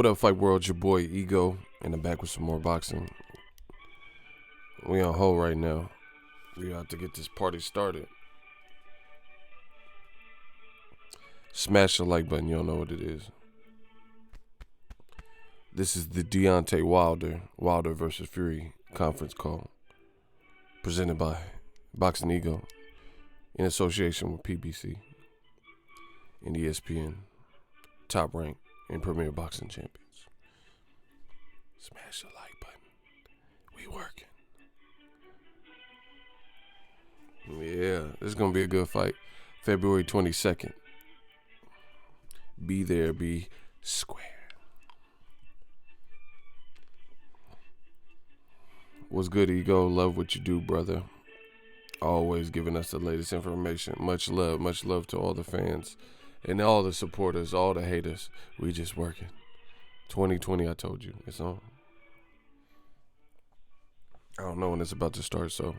What up, Fight World? Your boy Ego, and I'm back with some more boxing. We on hold right now. We about to get this party started. Smash the like button. You don't know what it is. This is the Deontay Wilder versus Fury conference call, presented by Boxingego in association with PBC and ESPN, Top Rank and Premier Boxing Champions. Smash the like button. We working. Yeah, this is going to be a good fight. February 22nd. Be there, be square. What's good, Ego? Love what you do, brother. Always giving us the latest information. Much love to all the fans and all the supporters, all the haters. We just working. 2020, I told you, it's on. I don't know when it's about to start, so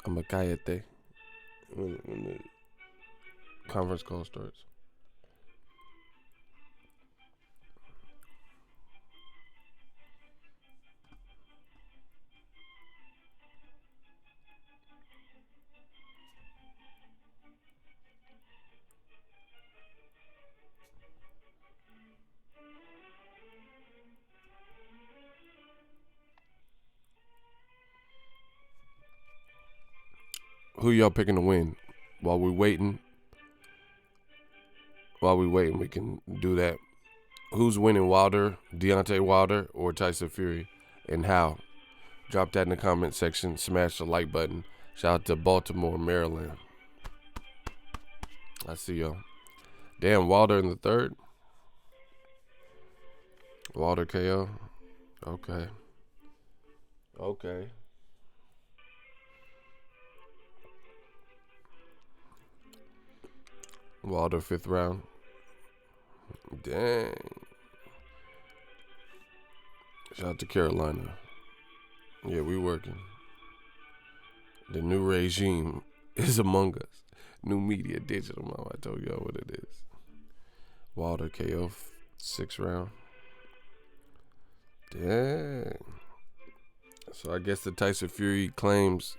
I'm a cállate when the conference call starts. Who y'all picking to win? While we waiting, we can do that. Who's winning, Deontay Wilder, or Tyson Fury, and how? Drop that in the comment section. Smash the like button. Shout out to Baltimore, Maryland. I see y'all. Damn, Wilder in the third. Wilder KO. Okay. Wilder 5th round. Dang. Shout out to Carolina. Yeah, we working. The new regime is among us. New media, digital, mom. I told y'all what it is. Wilder KO 6th round. Dang. So I guess the Tyson Fury claims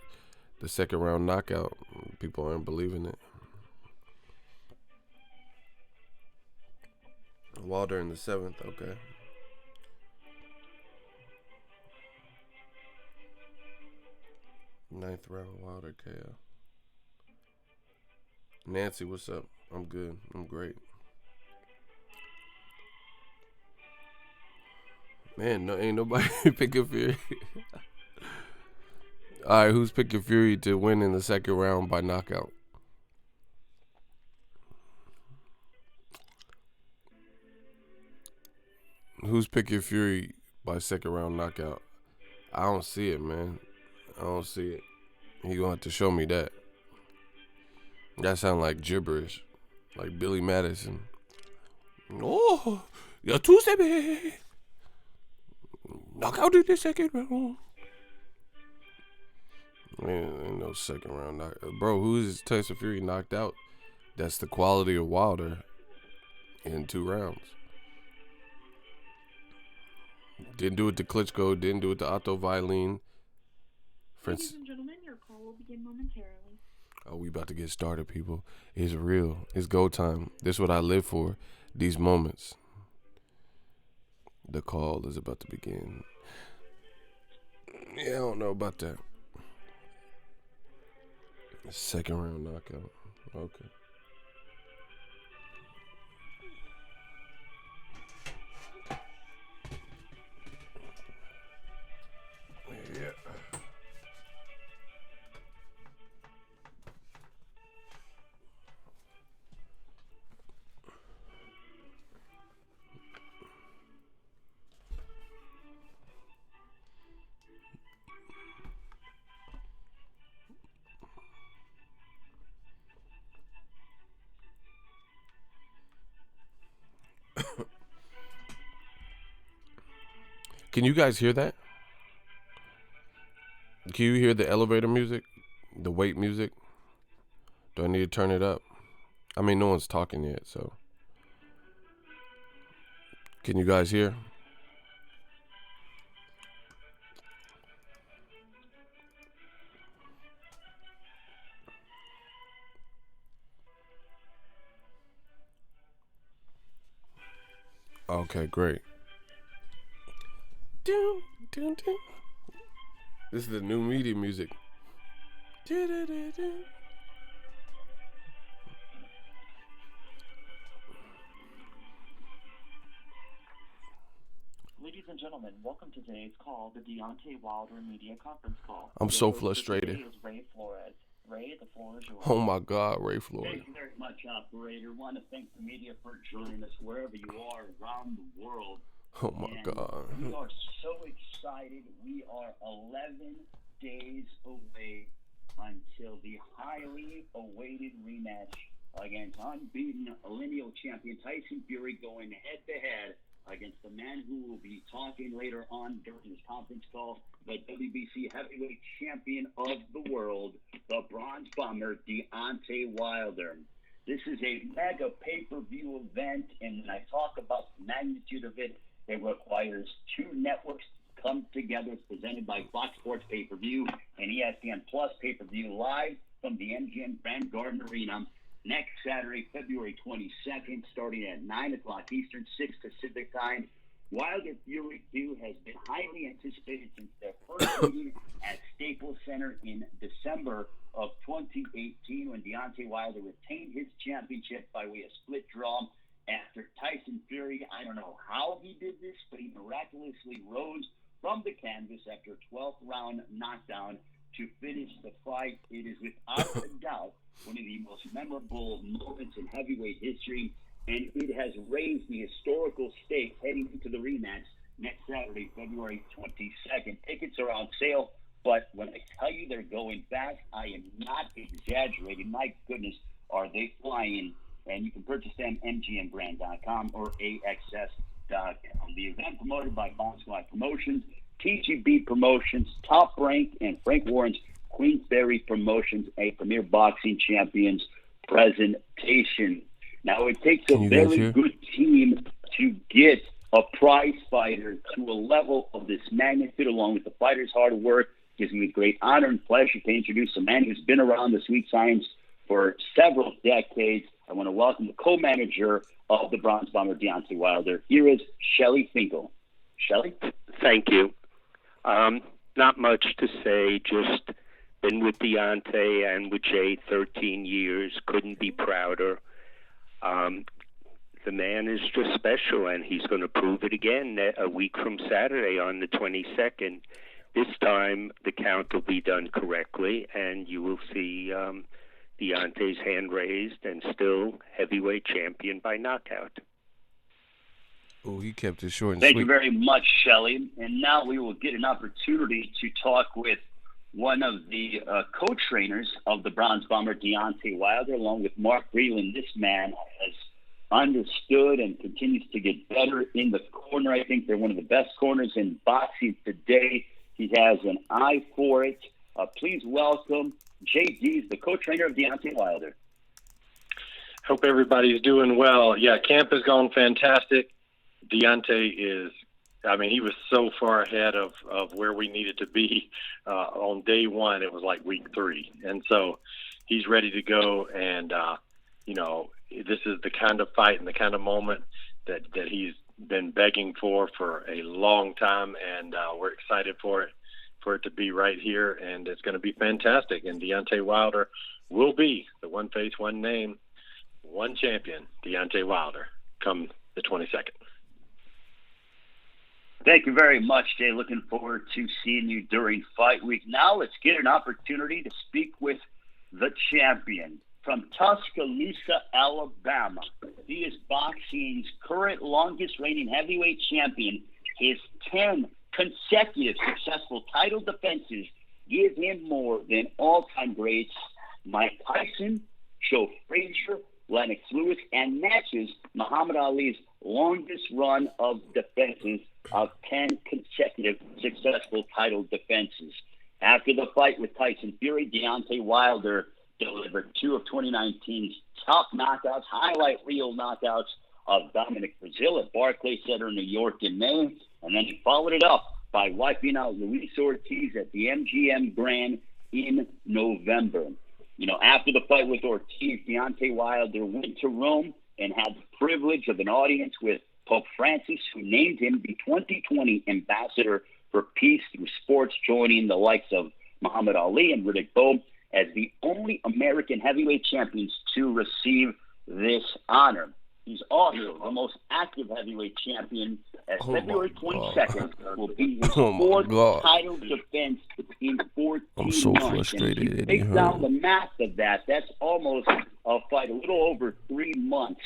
the 2nd round knockout. People aren't believing it. Wilder in the 7th, okay. Ninth round, Wilder KO. Nancy, what's up? I'm good. I'm great. Man, no, ain't nobody picking Fury. All right, who's picking Fury to win in the 2nd round by knockout? Who's picking Fury by 2nd round knockout? I don't see it, man. I don't see it. You gonna have to show me that. That sound like gibberish, like Billy Madison. Oh, you're too baby. Knockout in the 2nd round. Man, ain't no 2nd round knockout, bro. Who is Tyson Fury knocked out? That's the quality of Wilder in 2 rounds. Didn't do it to Klitschko. Didn't do it to Otto Wallin. Ladies and gentlemen, your call will begin momentarily. Oh, we about to get started, people. It's real. It's go time. This is what I live for. These moments. The call is about to begin. Yeah, I don't know about that. 2nd round knockout. Okay. Yeah. Can you guys hear that? Can you hear the elevator music? The weight music? Do I need to turn it up? I mean, no one's talking yet, so. Can you guys hear? Okay, great. Dun, dun, dun. This is the new media music. Dun, dun, dun, dun. Ladies and gentlemen, welcome to today's call, the Deontay Wilder Media Conference Call. I'm Your so host for frustrated. today is Ray Flores. Ray, the floor is yours. Oh my God, Ray Floyd. Thank you very much, operator. Want to thank the media for joining us wherever you are around the world. Oh my And God. we are so excited. We are 11 days away until the highly awaited rematch against unbeaten lineal champion Tyson Fury, going head-to-head against the man who will be talking later on during this conference call, the WBC heavyweight champion of the world, the Bronze Bomber, Deontay Wilder. This is a mega pay-per-view event, and when I talk about the magnitude of it, it requires two networks to come together. It's presented by Fox Sports Pay-Per-View and ESPN Plus Pay-Per-View live from the MGM Grand Garden Arena next Saturday, February 22nd, starting at 9 o'clock Eastern, 6 Pacific time. Wilder Fury 2 has been highly anticipated since their first meeting at Staples Center in December of 2018, when Deontay Wilder retained his championship by way of split draw after Tyson Fury. I don't know how he did this, but he miraculously rose from the canvas after a 12th round knockdown to finish the fight. It is without a doubt one of the most memorable moments in heavyweight history, and it has raised the historical stakes heading into the rematch next Saturday, February 22nd. Tickets are on sale, but when I tell you they're going fast, I am not exaggerating. My goodness, are they flying? And you can purchase them mgmbrand.com or axs.com. The event promoted by Bomb Squad Promotions, TGB Promotions, Top Rank, and Frank Warren's Queensberry Promotions, a Premier Boxing Champions presentation. Now, it takes a very good team to get a prize fighter to a level of this magnitude, along with the fighter's hard work. It gives me great honor and pleasure to introduce a man who's been around the sweet science for several decades. I want to welcome the co-manager of the Bronze Bomber, Deontay Wilder. Here is Shelly Finkel. Shelly? Thank you. Not much to say, just been with Deontay and with Jay 13 years. Couldn't be prouder. The man is just special, and he's going to prove it again a week from Saturday on the 22nd. This time, the count will be done correctly, and you will see Deontay's hand raised and still heavyweight champion by knockout. Oh, he kept it short and Thank sweet. you very much, Shelly. And now we will get an opportunity to talk with one of the co-trainers of the Bronze Bomber, Deontay Wilder, along with Mark Breland. This man has understood and continues to get better in the corner. I think they're one of the best corners in boxing today. He has an eye for it. Please welcome JD's, the co-trainer of Deontay Wilder. Hope everybody's doing well. Yeah, camp has gone fantastic. Deontay is, he was so far ahead of where we needed to be on day one. It was like week 3. And so he's ready to go. And, this is the kind of fight and the kind of moment that he's been begging for a long time. And we're excited for it to be right here. And it's going to be fantastic. And Deontay Wilder will be the one face, one name, one champion, Deontay Wilder, come the 22nd. Thank you very much, Jay. Looking forward to seeing you during fight week. Now let's get an opportunity to speak with the champion from Tuscaloosa, Alabama. He is boxing's current longest reigning heavyweight champion. His 10 consecutive successful title defenses give him more than all-time greats Mike Tyson, Joe Frazier, Lennox Lewis, and matches Muhammad Ali's longest run of defenses of 10 consecutive successful title defenses. After the fight with Tyson Fury, Deontay Wilder delivered 2 of 2019's top knockouts, highlight reel knockouts of Dominic Brazil at Barclays Center in New York in May. And then he followed it up by wiping out Luis Ortiz at the MGM Grand in November. After the fight with Ortiz, Deontay Wilder went to Rome and had the privilege of an audience with Pope Francis, who named him the 2020 Ambassador for Peace through Sports, joining the likes of Muhammad Ali and Riddick Bowe as the only American heavyweight champions to receive this honor. He's also the most active heavyweight champion, as February 22nd will be his fourth title defense in 14 I'm so months. frustrated. And if you take down the math of that, that's almost a fight, a little over 3 months.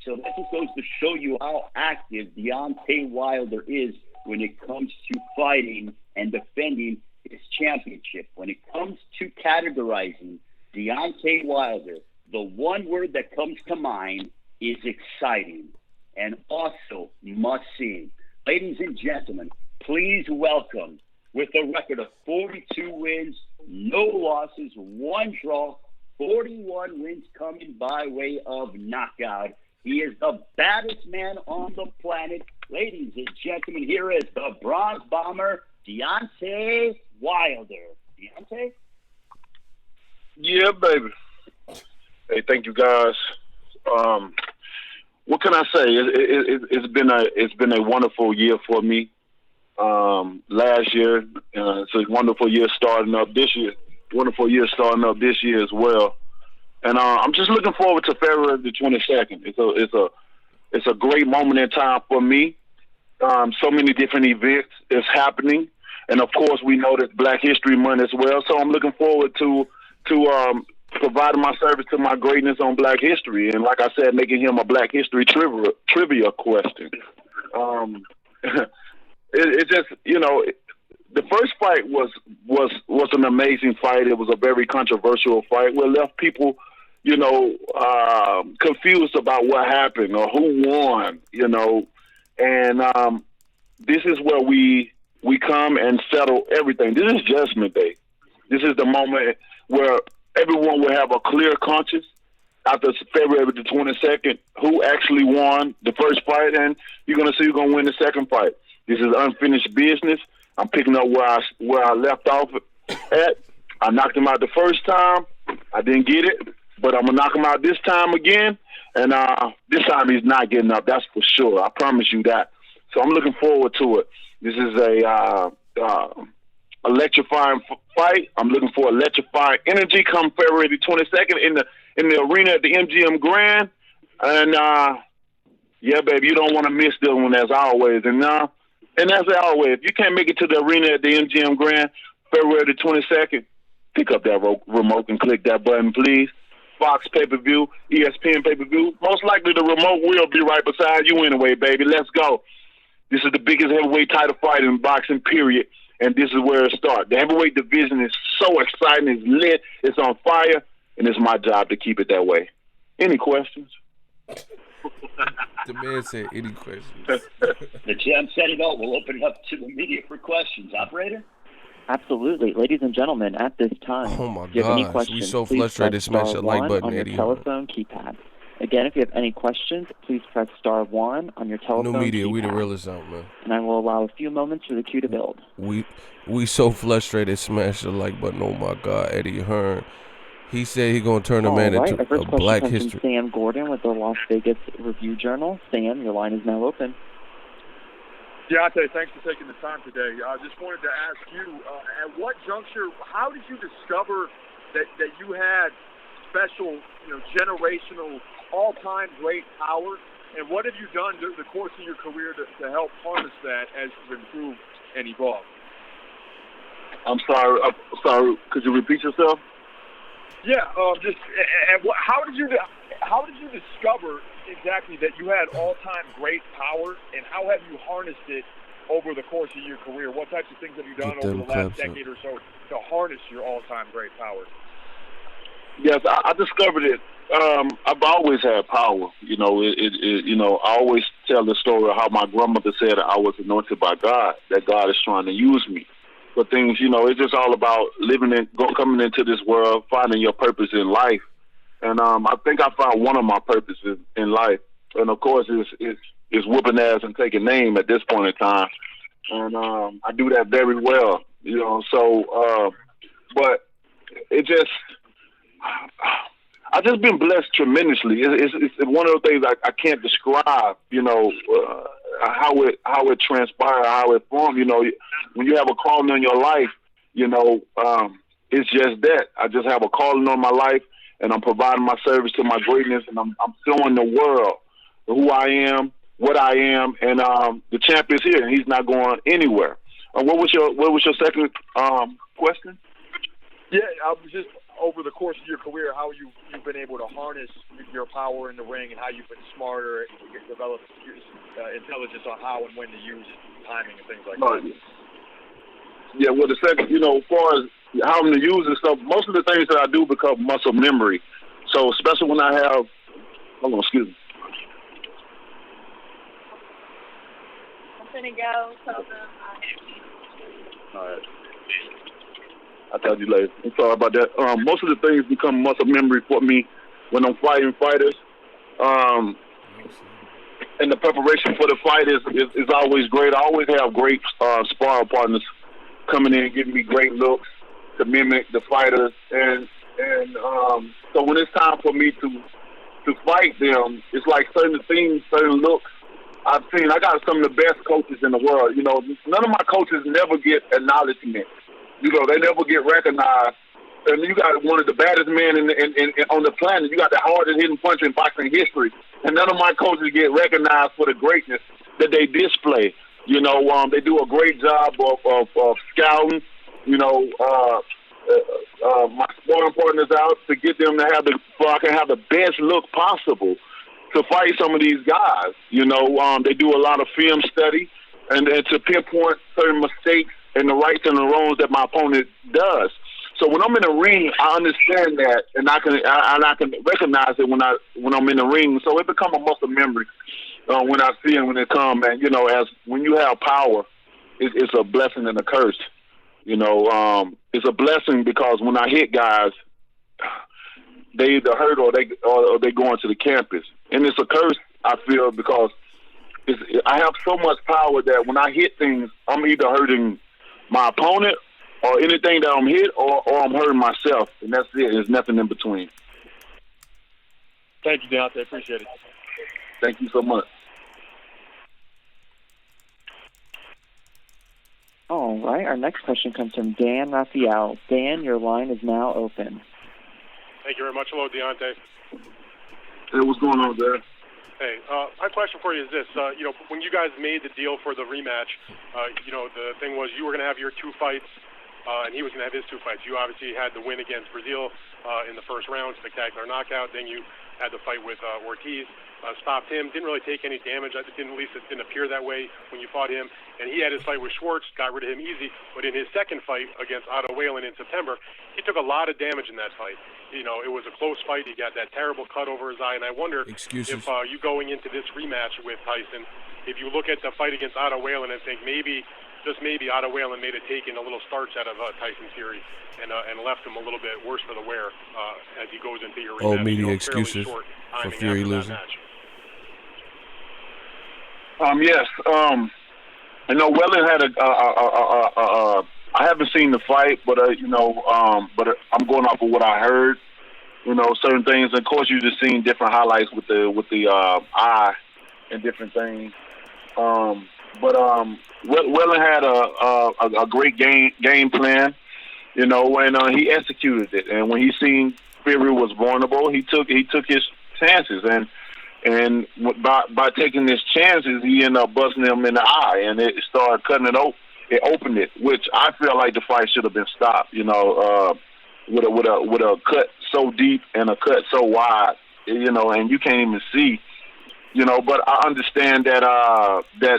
So that just goes to show you how active Deontay Wilder is when it comes to fighting and defending his championship. When it comes to categorizing Deontay Wilder, the one word that comes to mind is exciting and also must see. Ladies and gentlemen, please welcome, with a record of 42 wins, no losses, 1 draw, 41 wins coming by way of knockout. He is the baddest man on the planet. Ladies and gentlemen, here is the Bronze Bomber, Deontay Wilder. Deontay? Yeah, baby. Hey, thank you, guys. What can I say? It's been a wonderful year for me. Last year, it's a wonderful year starting up this year. Wonderful year starting up this year as well. And I'm just looking forward to February the 22nd. It's a great moment in time for me. So many different events is happening, and of course we know that Black History Month as well. So I'm looking forward to providing my service to my greatness on Black History, and like I said, making him a Black History trivia question. It just, the first fight was an amazing fight. It was a very controversial fight. It left people, confused about what happened or who won, and this is where we come and settle everything. This is Judgment Day. This is the moment where everyone will have a clear conscience after February the 22nd who actually won the first fight, and you're going to see who's going to win the second fight. This is unfinished business. I'm picking up where I left off at. I knocked him out the first time. I didn't get it, but I'm going to knock him out this time again, and this time he's not getting up. That's for sure. I promise you that. So I'm looking forward to it. This is a electrifying fight. I'm looking for electrifying energy come February the 22nd in the arena at the MGM Grand. And yeah, baby, you don't want to miss this one as always. And as always, if you can't make it to the arena at the MGM Grand February the 22nd, pick up that remote and click that button, please. Fox pay-per-view, ESPN pay-per-view. Most likely the remote will be right beside you anyway, baby. Let's go. This is the biggest heavyweight title fight in boxing, period. And this is where it starts. The heavyweight division is so exciting. It's lit. It's on fire. And it's my job to keep it that way. Any questions? The man said, any questions? The champ said it all. We'll open it up to the media for questions. Operator? Absolutely. Ladies and gentlemen, at this time, Oh my if you have any gosh, questions, we so please frustrated. press Smash star that like 1 button, on your Eddie. telephone keypad. Again, if you have any questions, please press star 1 on your telephone New media, keypad. we the realest out, man. And I will allow a few moments for the queue to build. We so frustrated. Smash the like button. Oh my God, Eddie Hearn. He said he gonna turn the man All right, into our first a question Black comes History. from Sam Gordon with the Las Vegas Review-Journal. Sam, your line is now open. Deontay, thanks for taking the time today. I just wanted to ask you, at what juncture, how did you discover that you had special, generational, all-time great power, and what have you done during the course of your career to help harness that as you've improved and evolved? I'm sorry. Could you repeat yourself? Yeah, how did you discover exactly that you had all-time great power, and how have you harnessed it over the course of your career? What types of things have you done Get over them the last claps decade or so to harness your all-time great power? Yes, I discovered it. I've always had power. I always tell the story of how my grandmother said I was anointed by God, that God is trying to use me. But things, it's just all about coming into this world, finding your purpose in life. And I think I found one of my purposes in life. and of course is whooping ass and taking name at this point in time, and I do that very well, you know. So, but it just. I've just been blessed tremendously. It's one of those things I can't describe, you know, how it transpired, how it formed. You know, when you have a calling on your life, you know, it's just that. I just have a calling on my life, and I'm providing my service to my greatness, and I'm showing the world who I am, what I am, and the champ is here, and he's not going anywhere. What was your second question? Yeah, I was just over the course of your career, how you've been able to harness your power in the ring, and how you've been smarter and developed intelligence on how and when to use timing and things like that. Yeah, well, the second, you know, as far as how I'm to use and stuff, most of the things that I do become muscle memory. So, especially when I have, hold on, excuse me. I'm going to go tell them All right. I'll tell you later. I'm sorry about that. Most of the things become muscle memory for me when I'm fighting fighters. And the preparation for the fight is always great. I always have great sparring partners coming in, giving me great looks to mimic the fighters. And so when it's time for me to fight them, it's like certain things, certain looks I've seen. I got some of the best coaches in the world. You know, none of my coaches never get acknowledgement. You know, they never get recognized. And you got one of the baddest men on the planet. You got the hardest hitting punch in boxing history. And none of my coaches get recognized for the greatness that they display. You know, they do a great job of scouting. You know, my sparring partners out to get them to have so I can have the best look possible to fight some of these guys. You know, they do a lot of film study and to pinpoint certain mistakes and the rights and the wrongs that my opponent does. So when I'm in the ring, I understand that, and I can recognize it when I'm in the ring. So it becomes a muscle memory when I see it when it comes. And you know, as when you have power, it's a blessing and a curse. You know, it's a blessing because when I hit guys, they either hurt or they go into the campus, and it's a curse I feel because I have so much power that when I hit things, I'm either hurting my opponent or anything that I'm hit or I'm hurting myself, and that's it. There's nothing in between. Thank you, Deontay. Appreciate it. Thank you so much. All right, our next question comes from Dan Raphael. Dan, your line is now open. Thank you very much. Hello, Deontay. Hey, what's going on there? Hey, my question for you is this. You know, when you guys made the deal for the rematch, you know, the thing was you were going to have your 2 fights, and he was going to have his 2 fights. You obviously had the win against Brazil in the first round, spectacular knockout. Then you had the fight with Ortiz, stopped him, didn't really take any damage. At least it didn't appear that way when you fought him. And he had his fight with Schwartz, got rid of him easy. But in his second fight against Otto Whalen in September, he took a lot of damage in that fight. You know, it was a close fight. He got that terrible cut over his eye. And I wonder if you going into this rematch with Tyson, if you look at the fight against Otto Whalen and think maybe, just maybe, Otto Whalen may have taken a little starch out of Tyson Fury and left him a little bit worse for the wear as he goes into your rematch. Old media excuses for Fury losing. Yes. I know Whalen had I haven't seen the fight, but you know, but I'm going off of what I heard. You know, certain things. Of course, you just seen different highlights with the eye and different things. But Whalen had a great game plan. You know, and he executed it. And when he seen Fury was vulnerable, he took his chances. And by taking his chances, he ended up busting him in the eye, and it started cutting it open. It opened it, which I feel like the fight should have been stopped. You know, with a cut so deep and a cut so wide, you know, and you can't even see. You know, but I understand that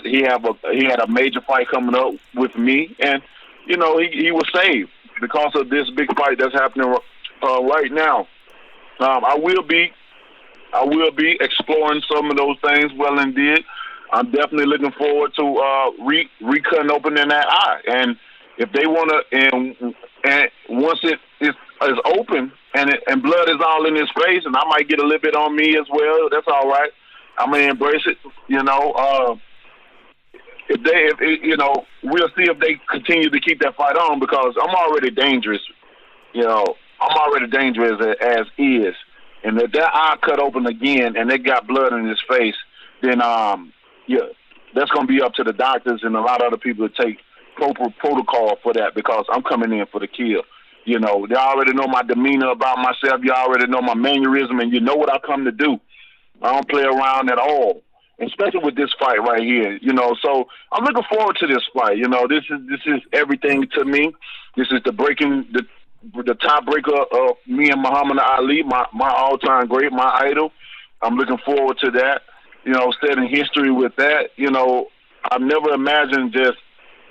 he had a major fight coming up with me, and you know he was saved because of this big fight that's happening right now. I will be exploring some of those things Whalen did. I'm definitely looking forward to recutting open in that eye. And if they want to, and once it is open and blood is all in his face, and I might get a little bit on me as well, that's all right. I'm gonna embrace it. We'll see if they continue to keep that fight on because I'm already dangerous. I'm already dangerous as is. And if that eye cut open again and they got blood in his face, then that's going to be up to the doctors and a lot of other people to take proper protocol for that because I'm coming in for the kill. They already know my demeanor about myself. You already know my mannerism, and you know what I come to do. I don't play around at all, especially with this fight right here. So I'm looking forward to this fight. This is everything to me. This is the tiebreaker of me and Muhammad Ali, my all-time great, my idol. I'm looking forward to that. Setting history with that. I've never imagined just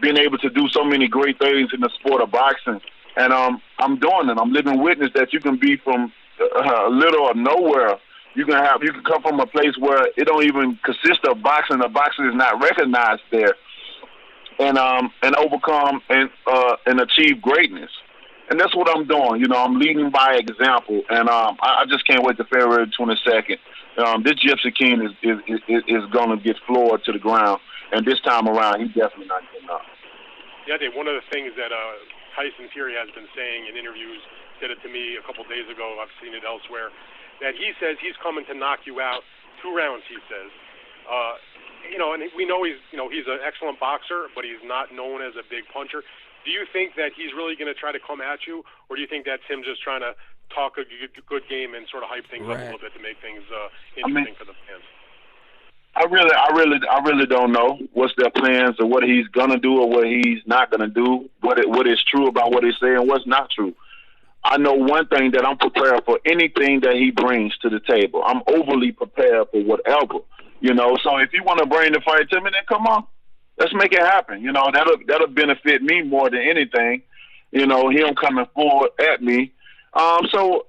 being able to do so many great things in the sport of boxing. And I'm doing it. I'm living witness that you can be from little or nowhere. You can come from a place where it don't even consist of boxing. The boxing is not recognized there, and overcome and achieve greatness. And that's what I'm doing. I'm leading by example, and I just can't wait to February 22nd. This Gypsy King is going to get floored to the ground, and this time around, he's definitely not getting up. Yeah, Dave, one of the things that Tyson Fury has been saying in interviews, said it to me a couple days ago, I've seen it elsewhere, that he says he's coming to knock you out 2 rounds, he says. And we know he's an excellent boxer, but he's not known as a big puncher. Do you think that he's really going to try to come at you, or do you think that's him just trying to talk a good game and sort of hype things up a little bit to make things interesting for the fans? I really don't know what's their plans or what he's gonna do or what he's not gonna do. What is true about what he's saying, what's not true. I know one thing, that I'm prepared for anything that he brings to the table. I'm overly prepared for whatever. So if you want to bring the fight to me, then come on, let's make it happen. That'll benefit me more than anything. Him coming forward at me. So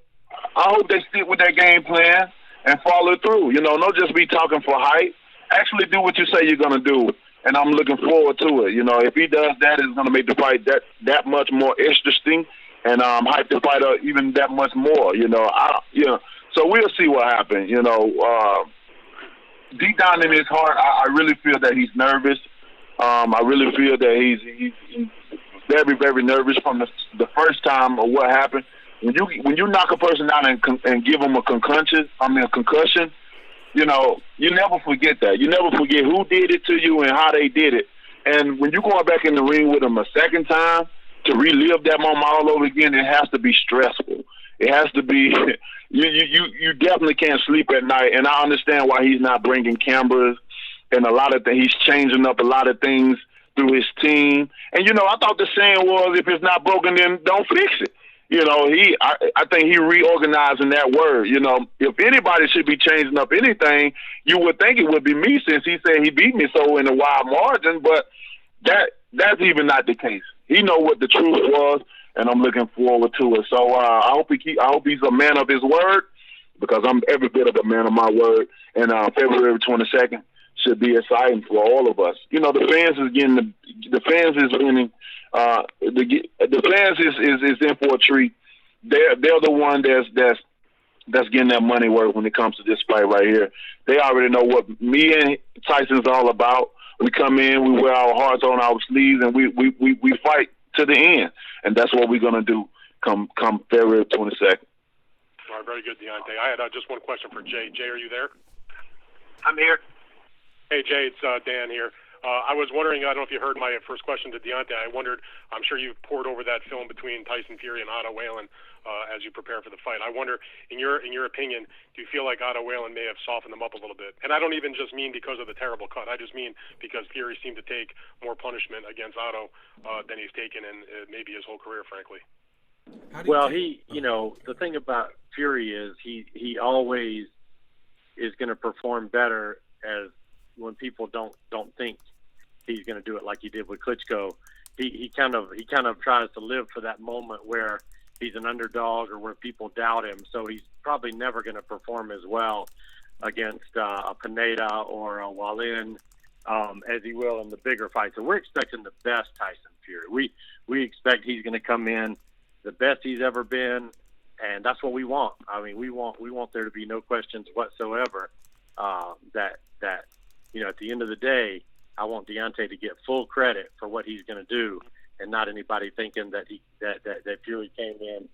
I hope they stick with their game plan and follow through. Don't just be talking for hype. Actually do what you say you're going to do. And I'm looking forward to it. If he does that, it's going to make the fight that much more interesting and hype the fight up even that much more. So we'll see what happens. Deep down in his heart, I really feel that he's nervous. I really feel that he's very, very nervous from the first time of what happened. When you knock a person out and give them a concussion, you never forget that. You never forget who did it to you and how they did it. And when you're going back in the ring with them a second time to relive that moment all over again, it has to be stressful. It has to be. You definitely can't sleep at night. And I understand why he's not bringing cameras and a lot of things. He's changing up a lot of things through his team. And I thought the saying was, if it's not broken, then don't fix it. I think he reorganizing that word. If anybody should be changing up anything, you would think it would be me, since he said he beat me so in a wide margin. But that's even not the case. He know what the truth was, and I'm looking forward to it. So I hope he's a man of his word, because I'm every bit of a man of my word. And February 22nd should be exciting for all of us. The fans is getting the fans is winning. The fans is in for a treat. They're the one that's getting that money worth when it comes to this fight right here. They already know what me and Tyson's all about. We come in, we wear our hearts on our sleeves, and we fight to the end. And that's what we're gonna do come February 22nd. All right, very good, Deontay. I had just one question for Jay. Jay, are you there? I'm here. Hey, Jay, it's Dan here. I was wondering, I don't know if you heard my first question to Deontay. I wondered, I'm sure you've poured over that film between Tyson Fury and Otto Whalen as you prepare for the fight. I wonder, in your opinion, do you feel like Otto Whalen may have softened him up a little bit? And I don't even just mean because of the terrible cut. I just mean because Fury seemed to take more punishment against Otto than he's taken in maybe his whole career, frankly. Well, the thing about Fury is he always is going to perform better as when people don't think he's going to do it like he did with Klitschko. He kind of tries to live for that moment where he's an underdog or where people doubt him. So he's probably never going to perform as well against a Pineda or a Wallin as he will in the bigger fights. So we're expecting the best Tyson Fury. We expect he's going to come in the best he's ever been, and that's what we want. I mean, we want there to be no questions whatsoever that at the end of the day, I want Deontay to get full credit for what he's going to do, and not anybody thinking that Fury came in,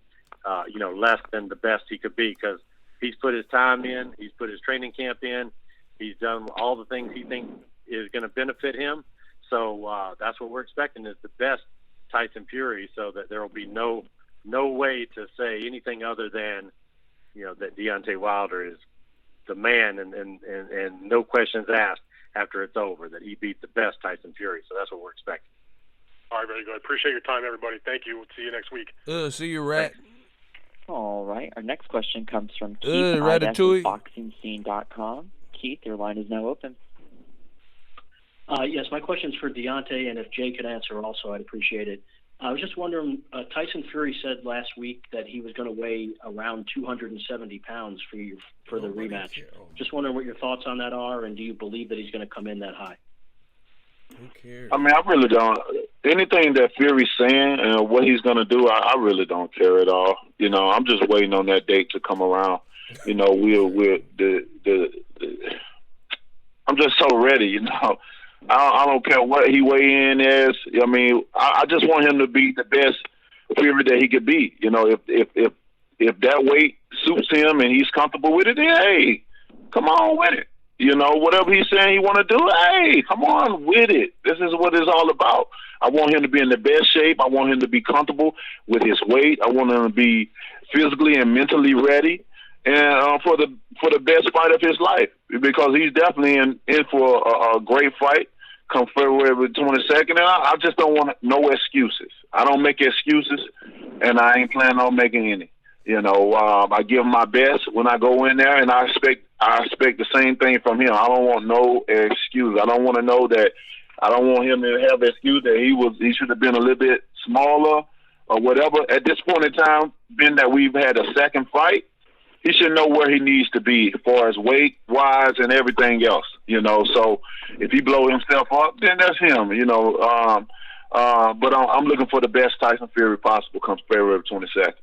less than the best he could be, because he's put his time in, he's put his training camp in, he's done all the things he thinks is going to benefit him. So that's what we're expecting, is the best Tyson Fury, so that there will be no way to say anything other than, that Deontay Wilder is the man, and no questions asked after it's over, that he beat the best Tyson Fury. So that's what we're expecting. All right, very good. Appreciate your time, everybody. Thank you. We'll see you next week. See you, Rat. All right. Our next question comes from Keith Ratatouille. BoxingScene.com. Keith, your line is now open. Yes, my question's for Deontay, and if Jay could answer also, I'd appreciate it. I was just wondering, Tyson Fury said last week that he was going to weigh around 270 pounds for the rematch. Just wondering what your thoughts on that are, and do you believe that he's going to come in that high? Who cares? I mean, I really don't. Anything that Fury's saying and what he's going to do, I really don't care at all. I'm just waiting on that date to come around. I'm just so ready, I don't care what he weigh in is. I mean, I just want him to be the best Fury that he could be. If that weight suits him and he's comfortable with it, then hey, come on with it. Whatever he's saying he want to do, hey, come on with it. This is what it's all about. I want him to be in the best shape. I want him to be comfortable with his weight. I want him to be physically and mentally ready, and for the best fight of his life, because he's definitely in for a great fight come February 22nd. And I just don't want no excuses. I don't make excuses, and I ain't planning on making any. I give him my best when I go in there, and I expect the same thing from him. I don't want no excuse. I don't want to know that. I don't want him to have the excuse that he should have been a little bit smaller or whatever. At this point in time, being that we've had a second fight, he should know where he needs to be as far as weight wise and everything else. So if he blow himself up, then that's him. But I'm looking for the best Tyson Fury possible comes February 22nd.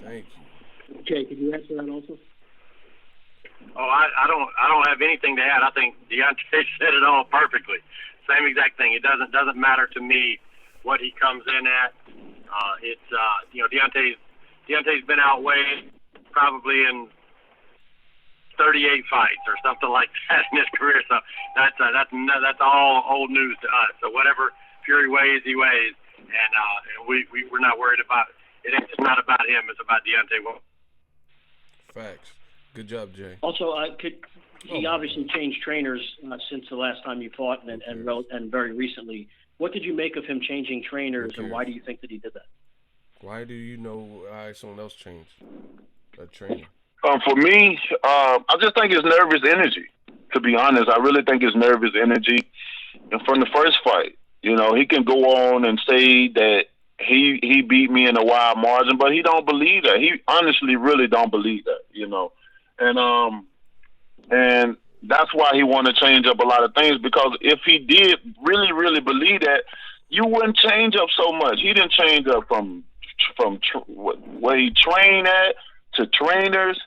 Thank you. Jay, could you answer that also? Oh, I don't have anything to add. I think Deontay said it all perfectly. Same exact thing. It doesn't matter to me what he comes in at. Deontay's been outweighed probably in 38 fights or something like that in his career. So that's all old news to us. So whatever Fury weighs, he weighs, and we're not worried about it. It's not about him. It's about Deontay. Facts. Good job, Jay. Also, he obviously changed trainers since the last time you fought, and very recently. What did you make of him changing trainers, and why do you think that he did that? Why do you know why someone else changed a trainer? For me, I just think it's nervous energy. To be honest, I really think it's nervous energy. And from the first fight, he can go on and say that he beat me in a wide margin, but he don't believe that. He honestly really don't believe that, and that's why he want to change up a lot of things, because if he did really, really believe that, you wouldn't change up so much. He didn't change up from where he trained at to trainers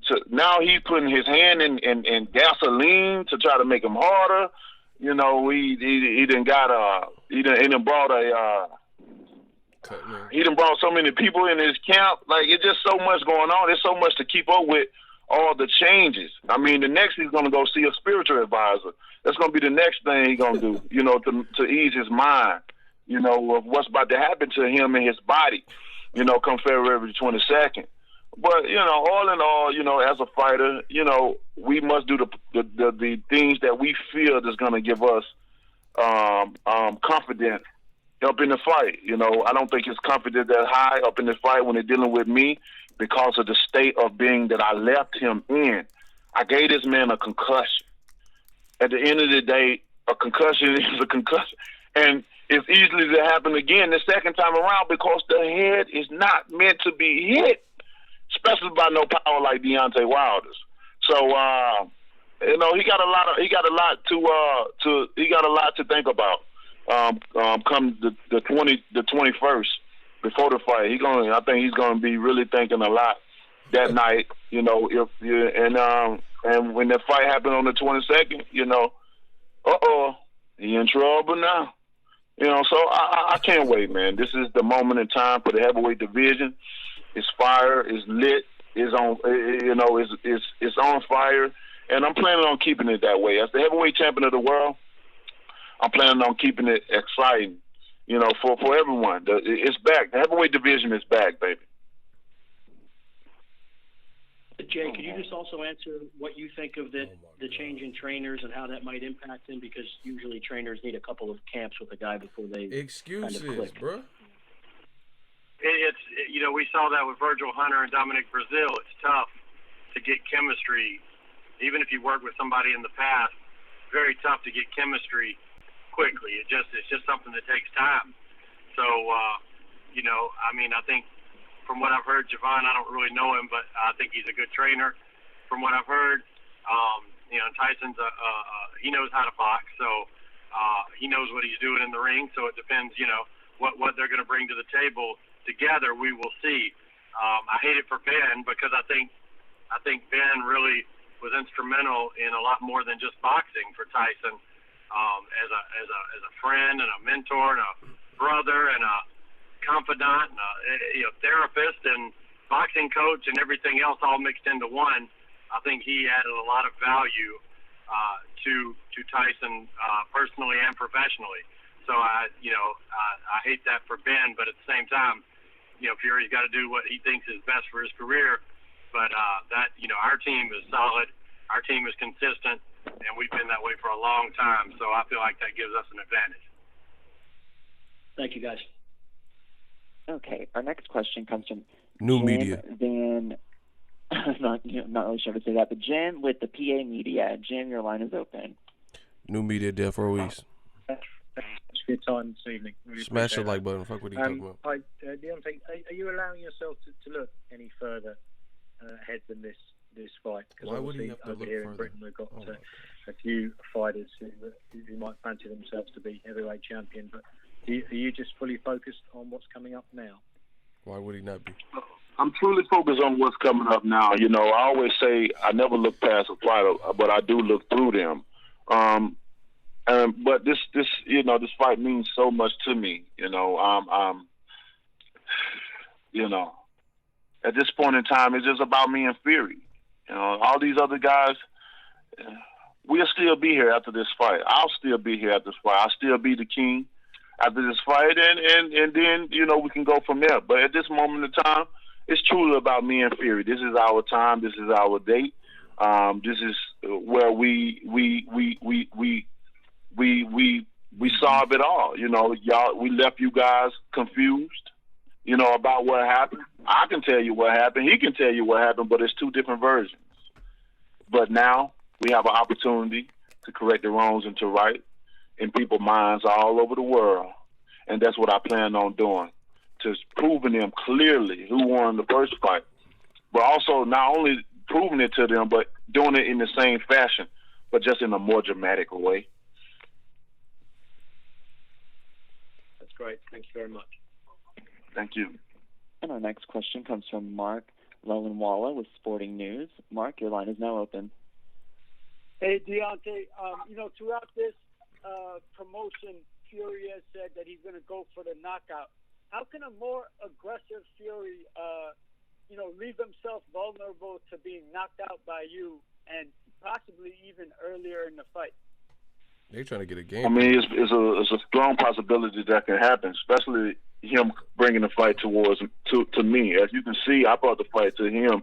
to now he's putting his hand in gasoline to try to make him harder. He done brought so many people in his camp. Like, it's just so much going on. There's so much to keep up with all the changes. I mean, the next he's going to go see a spiritual advisor. That's going to be the next thing he's going to do, to ease his mind, of what's about to happen to him and his body, come February 22nd. But, all in all, as a fighter, we must do the things that we feel is going to give us confidence up in the fight. I don't think it's confident that high up in the fight when they're dealing with me because of the state of being that I left him in. I gave this man a concussion. At the end of the day, a concussion is a concussion. And it's easily to happen again the second time around because the head is not meant to be hit, especially by no power like Deontay Wilder's. So, he got a lot to think about. Come the 21st before the fight, I think he's gonna be really thinking a lot that night. And when that fight happened on the 22nd, he in trouble now. So I can't wait, man. This is the moment in time for the heavyweight division. It's fire, it's lit, it's on, it's on fire, and I'm planning on keeping it that way. As the heavyweight champion of the world, I'm planning on keeping it exciting, for everyone. It's back. The heavyweight division is back, baby. Jay, could you just also answer what you think of the change in trainers and how that might impact him? Because usually trainers need a couple of camps with a guy before they excuses, kind of click. Bro. It's we saw that with Virgil Hunter and Dominic Brazil. It's tough to get chemistry, even if you work with somebody in the past. Very tough to get chemistry quickly. It's just something that takes time. So I think. From what I've heard, Javon, I don't really know him, but I think he's a good trainer. From what I've heard, Tyson's he knows how to box, so he knows what he's doing in the ring. So it depends, what they're going to bring to the table together. We will see. I hate it for Ben because I think Ben really was instrumental in a lot more than just boxing for Tyson, as a friend and a mentor and a brother and a confidant and a therapist and boxing coach and everything else all mixed into one. I think he added a lot of value to Tyson personally and professionally. So I hate that for Ben, but at the same time, Fury's got to do what he thinks is best for his career. But our team is solid, our team is consistent, and we've been that way for a long time. So I feel like that gives us an advantage. Thank you, guys. Okay, our next question comes from New Jen Media. Van. not really sure to say that, but Jen with the PA Media. Jen, your line is open. New Media, Death Row East. Thanks for your time this evening. Really Smash the appreciate like button. Fuck what you talking about. Hi, Deontay, are you allowing yourself to look any further ahead than this fight? Because why would he obviously have to over look here further? in Britain we've got a few fighters who might fancy themselves to be heavyweight champion, but are you just fully focused on what's coming up now? Why would he not be? I'm truly focused on what's coming up now. I always say I never look past a fight, but I do look through them. But this fight means so much to me. At this point in time, it's just about me and Fury. All these other guys, we'll still be here after this fight. I'll still be here after this fight. I'll still be the king after this fight, and then we can go from there. But at this moment in time, it's truly about me and Fury. This is our time. This is our date. This is where we solve it all. Y'all, we left you guys confused. About what happened. I can tell you what happened. He can tell you what happened, but it's two different versions. But now we have an opportunity to correct the wrongs and to right in people's minds all over the world. And that's what I plan on doing, to proving them clearly who won the first fight, but also not only proving it to them, but doing it in the same fashion, but just in a more dramatic way. That's great. Thank you very much. Thank you. And our next question comes from Mark Lowenwalla with Sporting News. Mark, your line is now open. Hey, Deontay, throughout this promotion, Fury has said that he's going to go for the knockout. How can a more aggressive Fury, leave himself vulnerable to being knocked out by you and possibly even earlier in the fight? They're trying to get a game. I mean, it's a strong possibility that can happen, especially him bringing the fight to me. As you can see, I brought the fight to him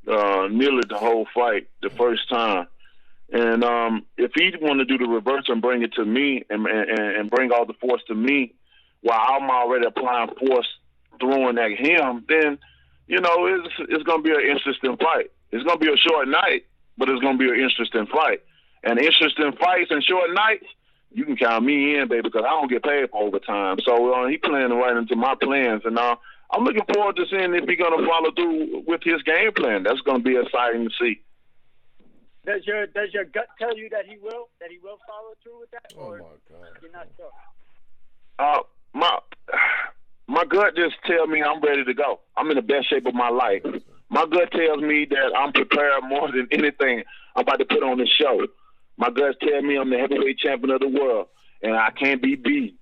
nearly the whole fight the first time. And if he want to do the reverse and bring it to me and bring all the force to me while I'm already applying force throwing at him, then, it's going to be an interesting fight. It's going to be a short night, but it's going to be an interesting fight. And interesting fights and short nights, you can count me in, baby, because I don't get paid for overtime. So he playing right into my plans. And I'm looking forward to seeing if he's going to follow through with his game plan. That's going to be exciting to see. Does your gut tell you that he will follow through with that? Oh, or my God. You're not sure? My gut just tell me I'm ready to go. I'm in the best shape of my life. My gut tells me that I'm prepared more than anything I'm about to put on the show. My guts tell me I'm the heavyweight champion of the world, and I can't be beat.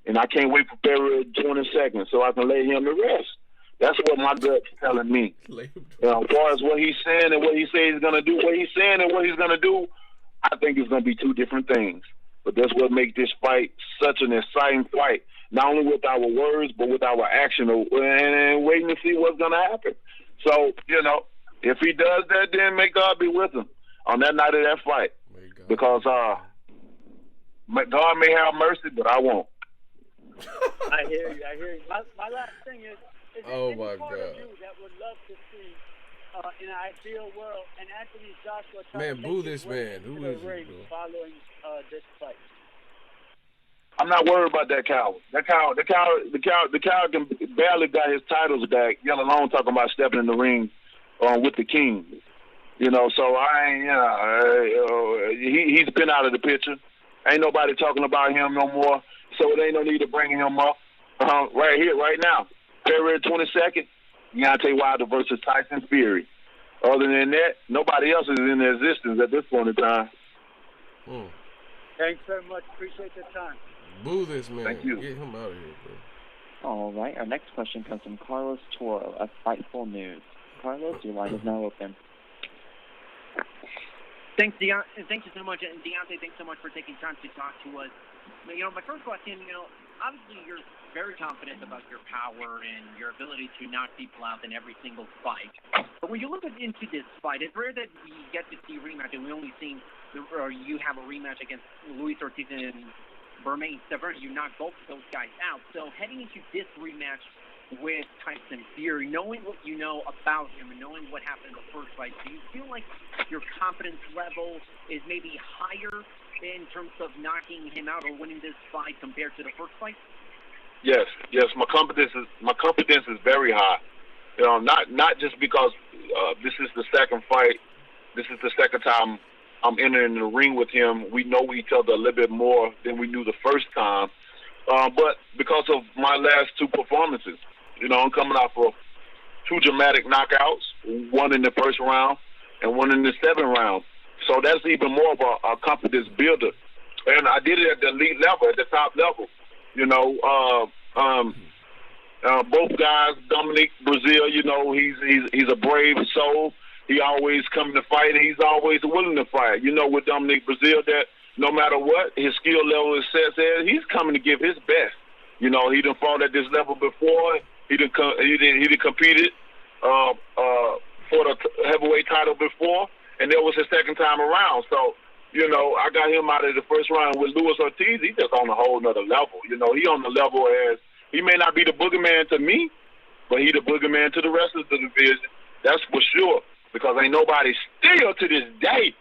And I can't wait for February 22nd so I can lay him to rest. That's what my gut's telling me. As far as what he's saying and what he says he's going to do, what he's saying and what he's going to do, I think it's going to be two different things. But that's what makes this fight such an exciting fight, not only with our words, but with our action and waiting to see what's going to happen. So, if he does that, then may God be with him on that night of that fight. Because God may have mercy, but I won't. I hear you. My last thing is Oh any my part God. of you that would love to see in an ideal world and Anthony Joshua trying Man, to boo make this his way man. into Who the is he, ring bro? following this fight? I'm not worried about that coward. The coward can barely got his titles back, yet alone talking about stepping in the ring with the king. So I ain't, he's been out of the picture. Ain't nobody talking about him no more. So it ain't no need to bring him up right here, right now. February 22nd, Deontay Wilder versus Tyson Fury. Other than that, nobody else is in existence at this point in time. Thanks very much. Appreciate the time. Boo this man. Thank you. Get him out of here, bro. All right, our next question comes from Carlos Toro of Fightful News. Carlos, your line is now open. Thank you so much, and Deontay, thanks so much for taking time to talk to us. My first question, obviously you're very confident about your power and your ability to knock people out in every single fight. But when you look into this fight, it's rare that we get to see a rematch, and we only seen, or you have a rematch against Luis Ortiz and Bermain Stavern. You knocked both of those guys out. So heading into this rematch with Tyson Fury, knowing what you know about him and knowing what happened in the first fight, do you feel like your confidence level is maybe higher in terms of knocking him out or winning this fight compared to the first fight? Yes. My confidence is very high. Not just because this is the second fight. This is the second time I'm entering the ring with him. We know each other a little bit more than we knew the first time. But because of my last two performances, I'm coming off of two dramatic knockouts, one in the first round and one in the seventh round. So that's even more of a confidence builder. And I did it at the elite level, at the top level. Both guys, Dominic Brazil, he's a brave soul. He always coming to fight, and he's always willing to fight. With Dominic Brazil, that no matter what his skill level is set at, he's coming to give his best. He done fought at this level before. He done competed for the heavyweight title before, and that was his second time around. So, I got him out of the first round with Luis Ortiz. He's just on a whole nother level. He on the level as he may not be the boogeyman to me, but he the boogeyman to the rest of the division. That's for sure. Because ain't nobody still to this day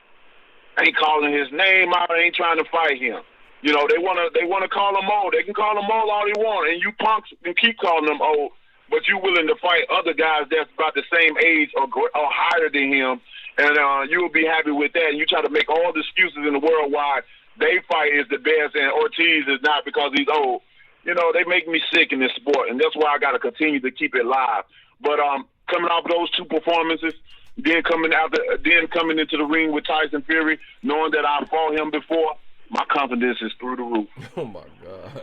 ain't calling his name out, ain't trying to fight him. They wanna call him old. They can call him old all they want, and you punks can keep calling him old, but you willing to fight other guys that's about the same age or higher than him, and you will be happy with that. And you try to make all the excuses in the world why they fight is the best and Ortiz is not because he's old. They make me sick in this sport, and that's why I got to continue to keep it live. But coming off those two performances, then coming into the ring with Tyson Fury, knowing that I fought him before, my confidence is through the roof. Oh my God.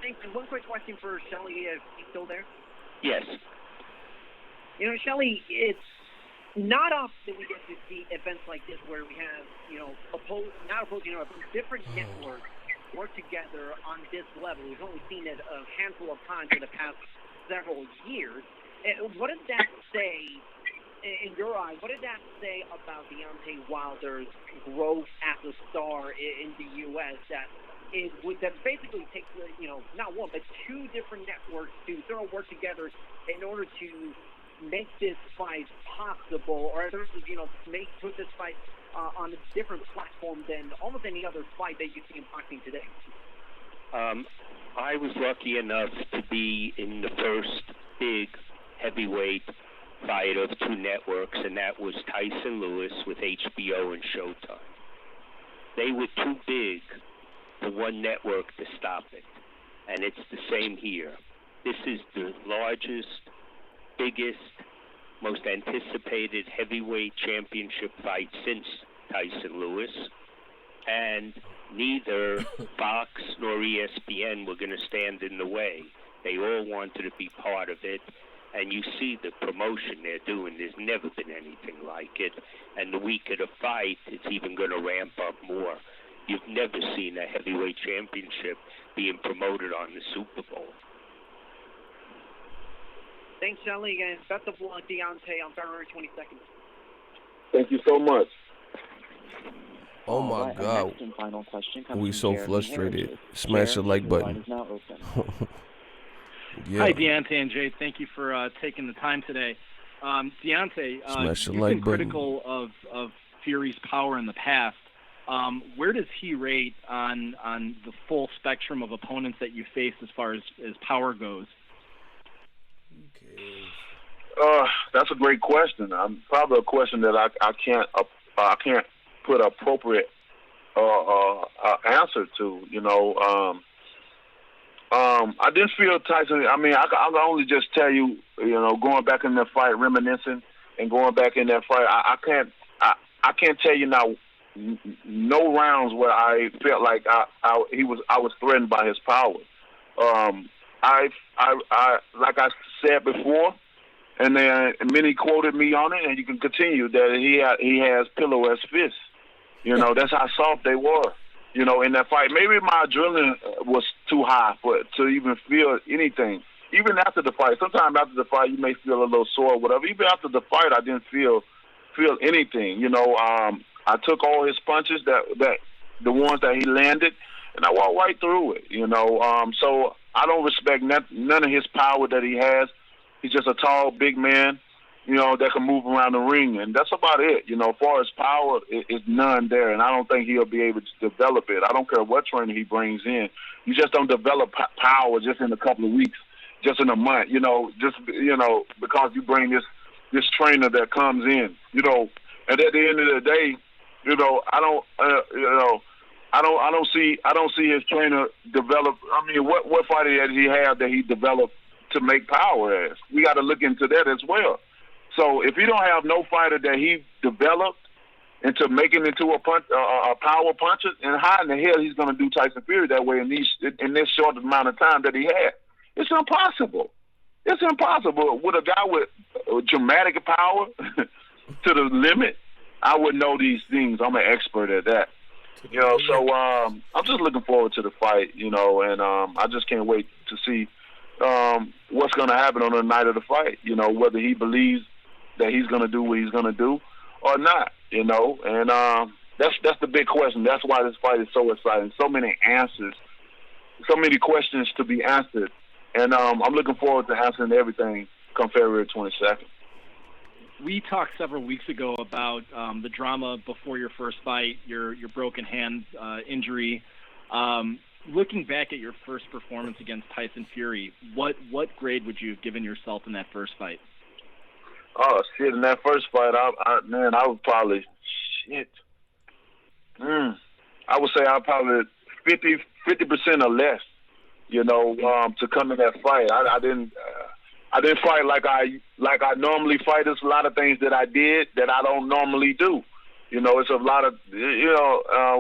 Thanks. And one quick question for Shelly, is he still there? Yes. Shelly, it's not often we get to see events like this where we have, different networks work together on this level. We've only seen it a handful of times in the past several years. What does that say, in your eyes, what did that say about Deontay Wilder's growth as a star in the U.S. that basically takes, not one, but two different networks to sort of work together in order to make this fight possible, or put this fight on a different platform than almost any other fight that you see in boxing today? I was lucky enough to be in the first big heavyweight fight of two networks, and that was Tyson Lewis with HBO and Showtime. They were too big for one network to stop it, and it's the same here. This is the largest, biggest most anticipated heavyweight championship fight since Tyson Lewis, and neither Fox nor ESPN were going to stand in the way. They all wanted to be part of it, and you see the promotion they're doing. There's never been anything like it, and the week of the fight, it's even going to ramp up more. You've never seen a heavyweight championship being promoted on the Super Bowl. Thanks, Shelly, and best of luck, Deontay, on February 22nd. Thank you so much. Oh my Our God. next and final question comes We from so Jeremy frustrated. Harris. Smash the Jeremy, like your button. line is now open. Yeah. Hi, Deontay and Jay. Thank you for taking the time today. Deontay, Smash the you've like been button. critical of Fury's power in the past. Where does he rate on the full spectrum of opponents that you faced as far as power goes? That's a great question. Probably a question that I can't put appropriate answer to. I didn't feel Tyson. I mean, I'll only just tell you, going back in that fight, reminiscing and going back in that fight, I can't tell you now no rounds where I felt like I was threatened by his power. I like I said before, and then many quoted me on it, and you can continue that he has pillow as fists. That's how soft they were. In that fight, maybe my adrenaline was too high to even feel anything. Even after the fight, sometimes after the fight, you may feel a little sore or whatever. Even after the fight, I didn't feel anything. I took all his punches, that the ones that he landed, and I walked right through it. So I don't respect none of his power that he has. He's just a tall, big man, that can move around the ring, and that's about it. As far as power, it's none there, and I don't think he'll be able to develop it. I don't care what trainer he brings in. You just don't develop power just in a couple of weeks, just in a month, because you bring this trainer that comes in, and at the end of the day, I don't see his trainer develop. I mean, what fighter did he have that he developed to make power as? We got to look into that as well. So if he don't have no fighter that he developed into making into a power puncher, and how in the hell he's going to do Tyson Fury that way in this short amount of time that he had? It's impossible. It's impossible. With a guy with dramatic power to the limit, I would know these things. I'm an expert at that. So I'm just looking forward to the fight, and I just can't wait to see what's going to happen on the night of the fight, whether he believes that he's going to do what he's going to do or not, and that's the big question. That's why this fight is so exciting. So many answers, so many questions to be answered, and I'm looking forward to answering everything come February 22nd. We talked several weeks ago about the drama before your first fight, your broken hand injury. Looking back at your first performance against Tyson Fury, what grade would you have given yourself in that first fight? Oh shit! In that first fight, I would probably I would say I probably 50% or less. To come in that fight, I didn't fight like I normally fight. There's a lot of things that I did that I don't normally do. It's a lot of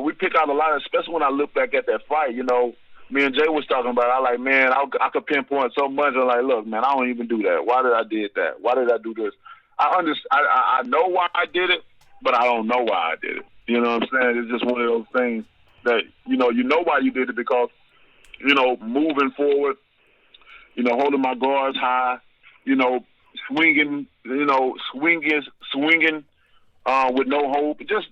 we pick out a lot, especially when I look back at that fight. Me and Jay was talking about it. I like, man, I could pinpoint so much. I'm like, look, man, I don't even do that. Why did I did that? Why did I do this? I know why I did it, but I don't know why I did it. You know what I'm saying? It's just one of those things that you know why you did it because moving forward, holding my guards high, swinging with no hope, just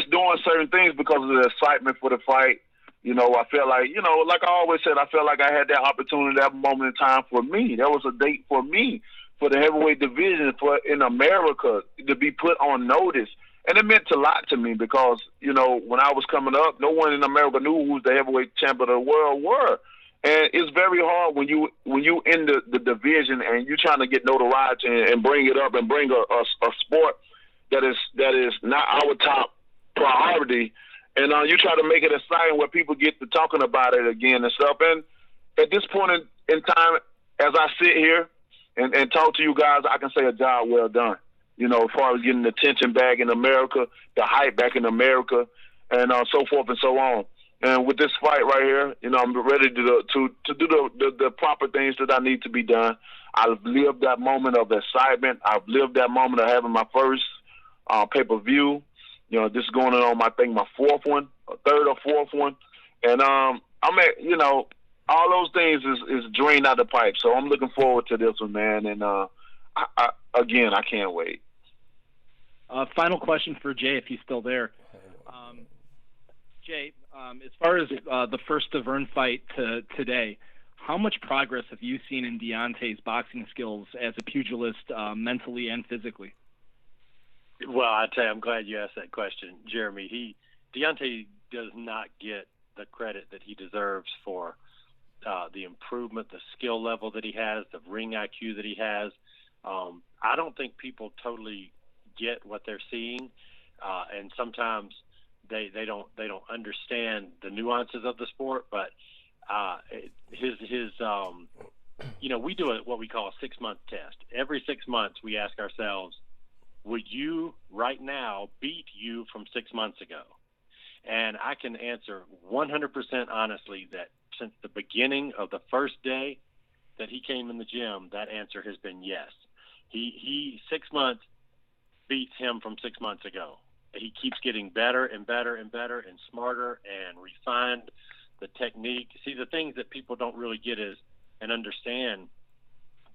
doing certain things because of the excitement for the fight. I felt like, like I always said, I felt like I had that opportunity, that moment in time for me. That was a date for me, for the heavyweight division, in America to be put on notice. And it meant a lot to me because, when I was coming up, no one in America knew who the heavyweight champion of the world were. And it's very hard when you in the division and you're trying to get notoriety and bring it up and bring a sport that is not our top priority, and you try to make it exciting where people get to talking about it again and stuff. And at this point in time, as I sit here and talk to you guys, I can say a job well done. You know, as far as getting the attention back in America, the hype back in America, and so forth and so on. And with this fight right here, you know, I'm ready to do the proper things that I need to be done. I've lived that moment of excitement. I've lived that moment of having my first pay-per-view. You know, this is going on, I think, my third or fourth one. And I'm at, you know, all those things is drained out the pipe. So I'm looking forward to this one, man. And I can't wait. Final question for Jay, if he's still there. Jay, as far as the first Deverne fight to today, how much progress have you seen in Deontay's boxing skills as a pugilist, mentally and physically? Well, I tell you, I'm glad you asked that question, Jeremy. Deontay does not get the credit that he deserves for the improvement, the skill level that he has, the ring IQ that he has. I don't think people totally get what they're seeing, and sometimes they don't understand the nuances of the sport. But you know, we do what we call a 6-month test. Every 6 months, we ask ourselves, would you right now beat you from 6 months ago? And I can answer 100% honestly that since the beginning of the first day that he came in the gym, that answer has been yes. He 6 months beats him from 6 months ago. He keeps getting better and better and better and smarter and refined the technique. See, the things that people don't really get is and understand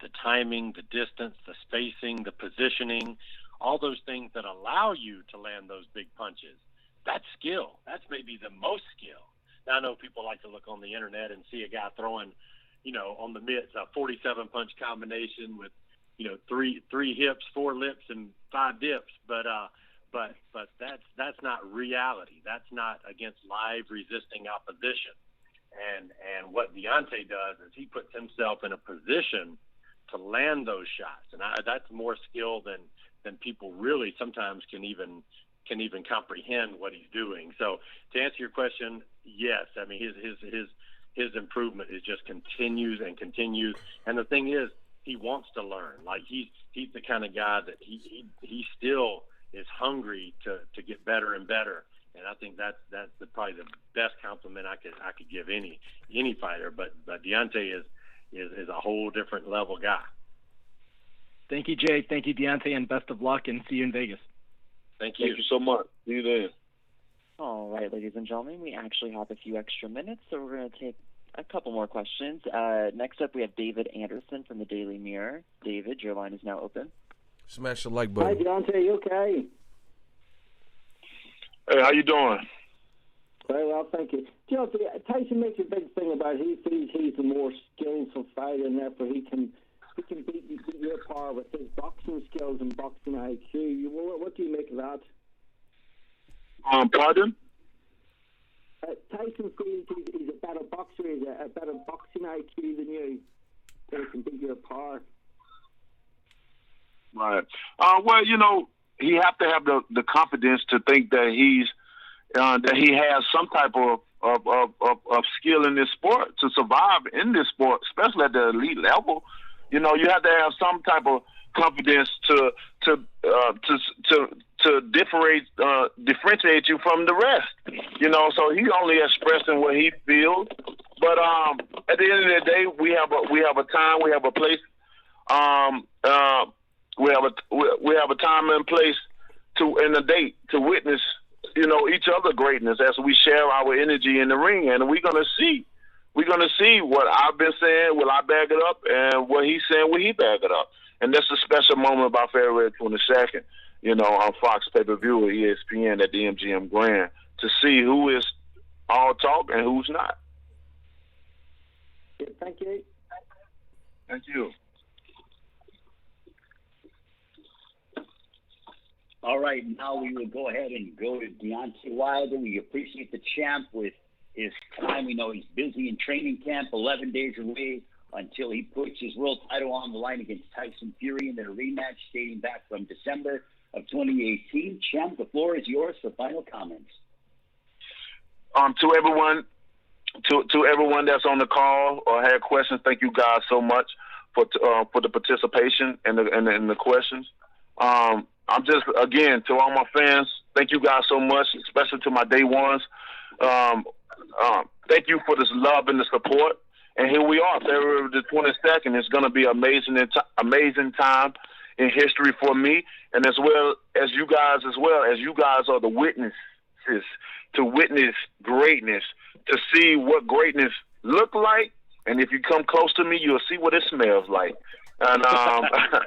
the timing, the distance, the spacing, the positioning, all those things that allow you to land those big punches. That's skill. That's maybe the most skill. Now, I know people like to look on the internet and see a guy throwing, you know, on the mitts, a 47 punch combination with, you know, three hips, 4 lips, and 5 dips. But that's not reality. That's not against live resisting opposition. And what Deontay does is he puts himself in a position to land those shots, and that's more skill than people really sometimes can even comprehend what he's doing. So to answer your question, yes, I mean his improvement is just continues and continues. And the thing is, he wants to learn. Like he's the kind of guy that he still is hungry to get better and better. And I think that's probably the best compliment I could give any fighter. But Deontay is a whole different level guy. Thank you, Jay. Thank you, Deontay, and best of luck, and see you in Vegas. Thank you. Thank you so much. See you there. All right, ladies and gentlemen, we actually have a few extra minutes, so we're going to take a couple more questions. Next up, we have David Anderson from the Daily Mirror. David, your line is now open. Smash the like button. Hi, Deontay. You okay? Hey, how you doing? Very well, thank you. Deontay, Tyson makes a big thing about he thinks he's the more skillful fighter, and therefore he can beat your power with his boxing skills and boxing IQ. What do you make of that? Pardon? Tyson feels he's a better boxer, he's a better boxing IQ than you, so he can beat your power. Right. Well, you know, he have to have the confidence to think that he has some type of skill in this sport to survive in this sport, especially at the elite level. You know, you have to have some type of confidence to differentiate you from the rest. You know, so he only expressing what he feels. But at the end of the day, we have a time, we have a place. We have a time and place and a date to witness, you know, each other greatness as we share our energy in the ring, and we're gonna see what I've been saying, will I back it up, and what he's saying, will he back it up? And that's a special moment about February 22nd, you know, on Fox pay-per-view or ESPN at the MGM Grand to see who is all talk and who's not. Thank you. Thank you. All right, now we will go ahead and go to Deontay Wilder. We appreciate the champ with his time. We know he's busy in training camp, 11 days away until he puts his world title on the line against Tyson Fury in their rematch dating back from December of 2018. Champ, the floor is yours for final comments. To everyone that's on the call or had questions, thank you guys so much for the participation and the questions. I'm just, again, to all my fans, thank you guys so much, especially to my day ones. Thank you for this love and the support. And here we are, February the 22nd. It's going to be amazing time in history for me, and as well as you guys, you guys are the witnesses to witness greatness, to see what greatness look like. And if you come close to me, you'll see what it smells like. And I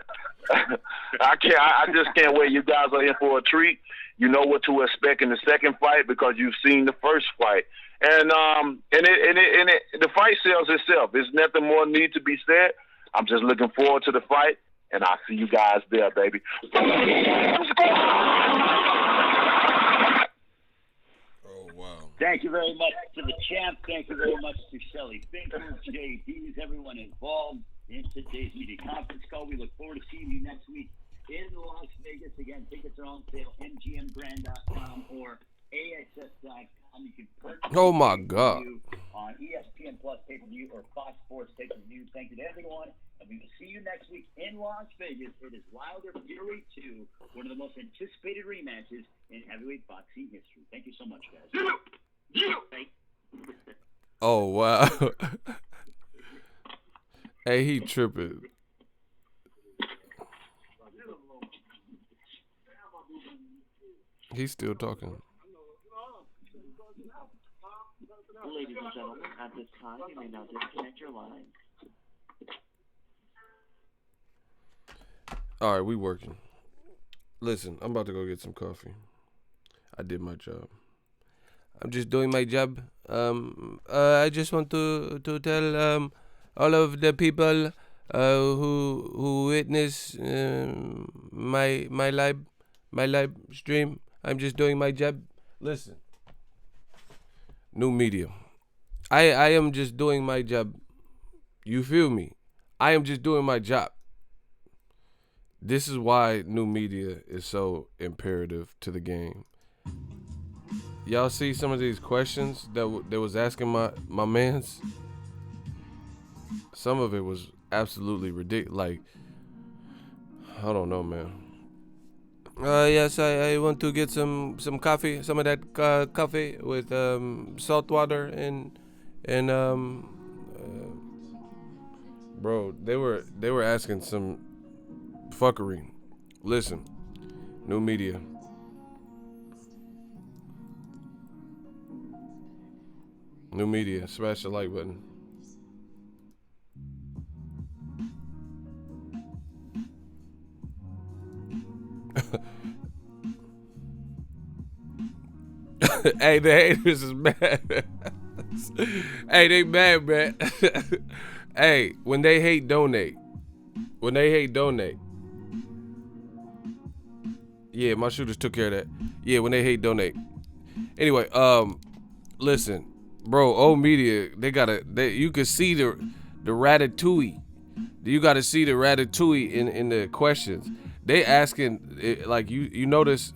just can't wait. You guys are in for a treat. You know what to expect in the second fight because you've seen the first fight. And the fight sells itself. There's nothing more need to be said. I'm just looking forward to the fight, and I'll see you guys there, baby. Thank you very much to the champ. Thank you very much to Shelly Finkel, JDs, everyone involved in today's media conference call. We look forward to seeing you next week in Las Vegas. Again, tickets are on sale, mgmgrand.com or AXS.com. You can purchase Oh my God. on ESPN Plus pay-per-view or Fox Sports pay-per-view. Thank you to everyone, and we will see you next week in Las Vegas. It is Wilder Fury 2, one of the most anticipated rematches in heavyweight boxing history. Thank you so much, guys. Oh wow. Hey, he tripping. He's still talking. Ladies and gentlemen, at this time, you may now disconnect your line. All right, we working. Listen, I'm about to go get some coffee. I did my job. I'm just doing my job. I just want to tell all of the people who witness my live stream. I'm just doing my job. Listen, new media. I am just doing my job. You feel me? I am just doing my job. This is why new media is so imperative to the game. Y'all see some of these questions that was asking my mans? Some of it was absolutely ridiculous. Like, I don't know, man. Yes, I want to get some coffee, some of that coffee with salt water and bro, they were asking some fuckery. Listen, new media. New media, smash the like button. Hey, the haters is mad. Hey, they mad, man. Hey, when they hate, donate. When they hate, donate. Yeah, my shooters took care of that. Yeah, when they hate, donate. Anyway, listen, bro, old media, you can see the ratatouille. You got to see the ratatouille in the questions. They asking, like, you notice,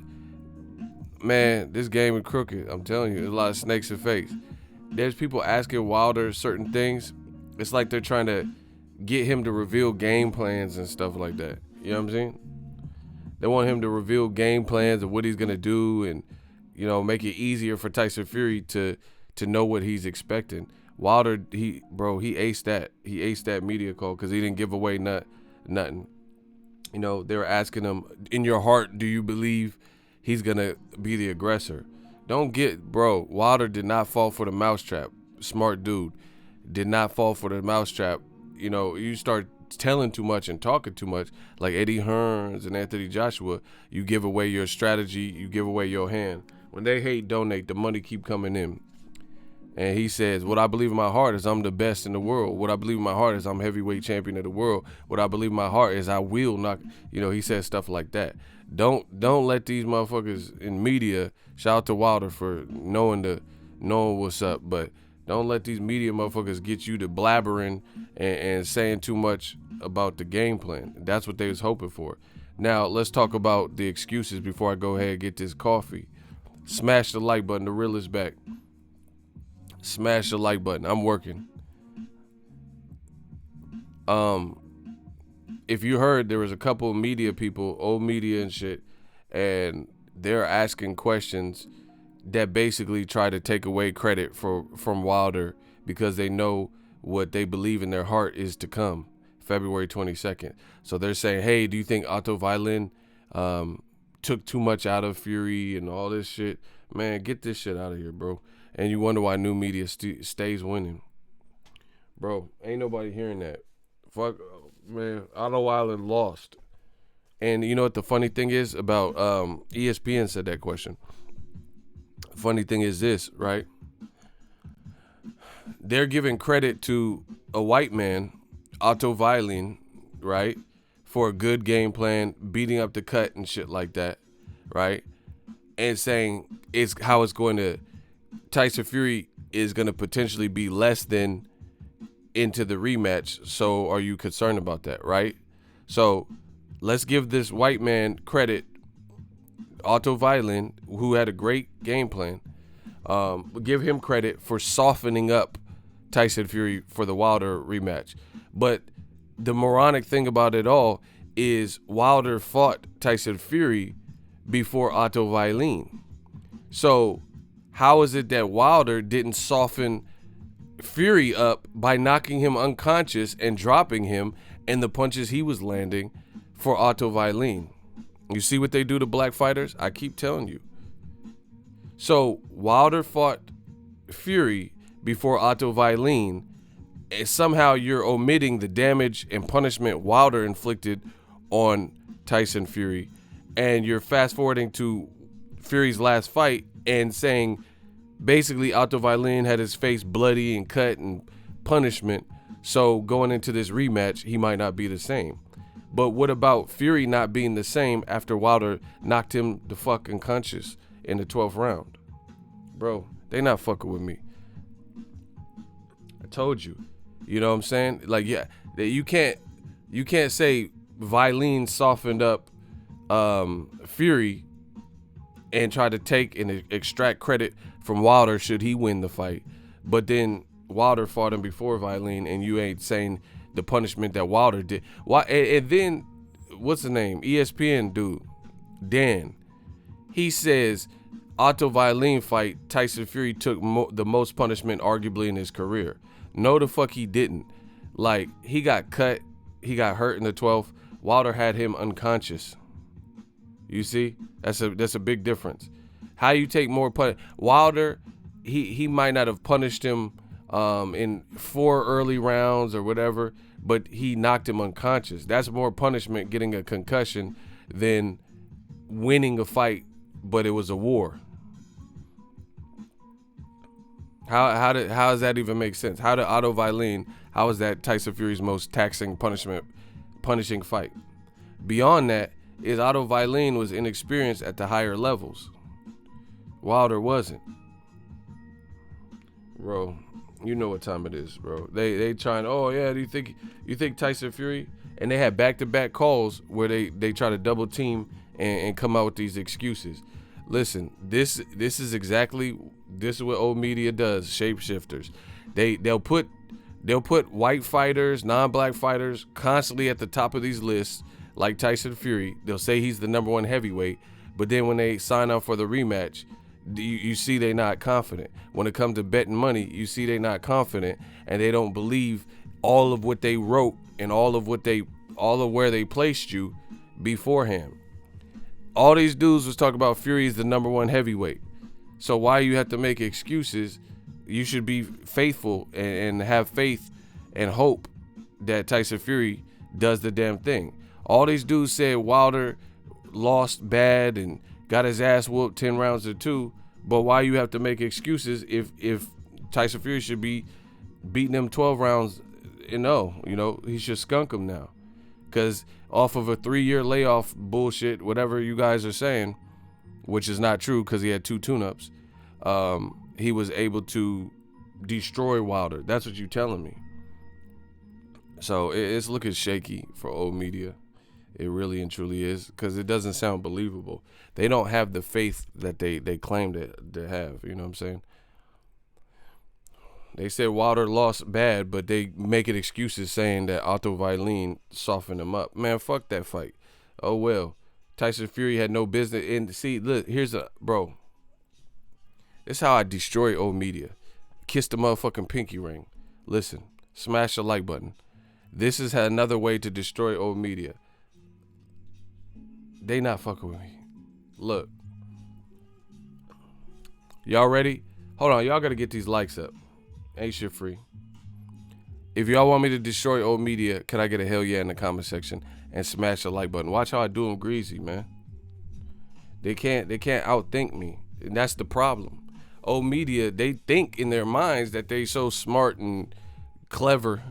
man, this game is crooked. I'm telling you, there's a lot of snakes in face. There's people asking Wilder certain things. It's like they're trying to get him to reveal game plans and stuff like that. You know what I'm saying? They want him to reveal game plans of what he's gonna do, and make it easier for Tyson Fury to know what he's expecting. Wilder, he aced that. He aced that media call because he didn't give away nothing. They were asking him, in your heart, do you believe he's gonna be the aggressor? Wilder did not fall for the mousetrap. Smart dude. Did not fall for the mousetrap. You start telling too much and talking too much, like Eddie Hearns and Anthony Joshua, you give away your strategy, you give away your hand. When they hate, donate, the money keep coming in. And he says, what I believe in my heart is I'm the best in the world. What I believe in my heart is I'm heavyweight champion of the world. What I believe in my heart is I will knock, he says stuff like that. Don't let these motherfuckers in media, shout out to Wilder for knowing what's up, but don't let these media motherfuckers get you to blabbering and saying too much about the game plan. That's what they was hoping for. Now, let's talk about the excuses before I go ahead and get this coffee. Smash the like button. The real is back. Smash the like button. I'm working. if you heard, there was a couple of media people, old media and shit, and they're asking questions that basically try to take away credit from Wilder because they know what they believe in their heart is to come February 22nd. So they're saying, hey, do you think Otto Violin took too much out of Fury and all this shit? Man, get this shit out of here, bro. And you wonder why new media stays winning. Bro, ain't nobody hearing that. Fuck, man, Otto Violin lost. And you know what the funny thing is about ESPN said that question. Funny thing is this, right? They're giving credit to a white man, Otto Violin, right, for a good game plan, beating up the cut and shit like that, right? And saying it's how it's going to, Tyson Fury is going to potentially be less than into the rematch. So are you concerned about that, right? So let's give this white man credit, Otto Violin, who had a great game plan. Give him credit for softening up Tyson Fury for the Wilder rematch. But the moronic thing about it all is Wilder fought Tyson Fury before Otto Violin. So how is it that Wilder didn't soften Fury up by knocking him unconscious and dropping him and the punches he was landing for Otto Violin? You see what they do to black fighters? I keep telling you. So Wilder fought Fury before Otto Violin, and somehow you're omitting the damage and punishment Wilder inflicted on Tyson Fury, and you're fast forwarding to Fury's last fight and saying basically Otto Violin had his face bloody and cut and punishment, so going into this rematch he might not be the same. But what about Fury not being the same after Wilder knocked him the fuck unconscious in the 12th round? Bro, they not fucking with me. I told you. You know what I'm saying? Like, yeah, you can't say Violin softened up Fury and try to take and extract credit from Wilder should he win the fight. But then Wilder fought him before Violin, and you ain't saying the punishment that Wilder did. Why? And then, what's the name? ESPN dude, Dan. He says Otto Violin fight, Tyson Fury took the most punishment arguably in his career. No, the fuck he didn't. Like, he got cut, he got hurt in the 12th. Wilder had him unconscious. You see, that's a big difference. How you take more Wilder, he might not have punished him in 4 early rounds or whatever, but he knocked him unconscious. That's more punishment, getting a concussion, than winning a fight, but it was a war. How does that even make sense? How did Otto Violin, how is that Tyson Fury's most taxing punishing fight? Beyond that is Otto Violin was inexperienced at the higher levels. Wilder wasn't. Bro, you know what time it is, bro. They trying, oh yeah, do you think Tyson Fury? And they had back-to-back calls where they try to double team and come out with these excuses. Listen, this is what old media does, shapeshifters. They'll put white fighters, non-black fighters constantly at the top of these lists, like Tyson Fury. They'll say he's the #1 heavyweight, but then when they sign up for the rematch, you see they're not confident. When it comes to betting money, you see they're not confident, and they don't believe all of what they wrote and all of where they placed you beforehand. All these dudes was talking about Fury is the #1 heavyweight. So why you have to make excuses? You should be faithful and have faith and hope that Tyson Fury does the damn thing. All these dudes said Wilder lost bad and got his ass whooped 10 rounds to 2, but why you have to make excuses if Tyson Fury should be beating him 12 rounds and 0, you know, he should skunk him now. Because off of a 3-year layoff bullshit, whatever you guys are saying, which is not true because he had 2 tune-ups, he was able to destroy Wilder. That's what you're telling me. So it's looking shaky for old media. It really and truly is, because it doesn't sound believable. They don't have the faith that they claim to have. You know what I'm saying? They said Wilder lost bad, but they making excuses saying that Otto Wallin softened him up. Man, fuck that fight. Oh well. Tyson Fury had no business. And see, look, here's bro. This is how I destroy old media. Kiss the motherfucking pinky ring. Listen, smash the like button. This is another way to destroy old media. They not fucking with me. Look. Y'all ready? Hold on, y'all gotta get these likes up. Ain't shit free. If y'all want me to destroy old media, can I get a hell yeah in the comment section and smash the like button? Watch how I do them greasy, man. They can't outthink me. And that's the problem. Old media, they think in their minds that they so smart and clever,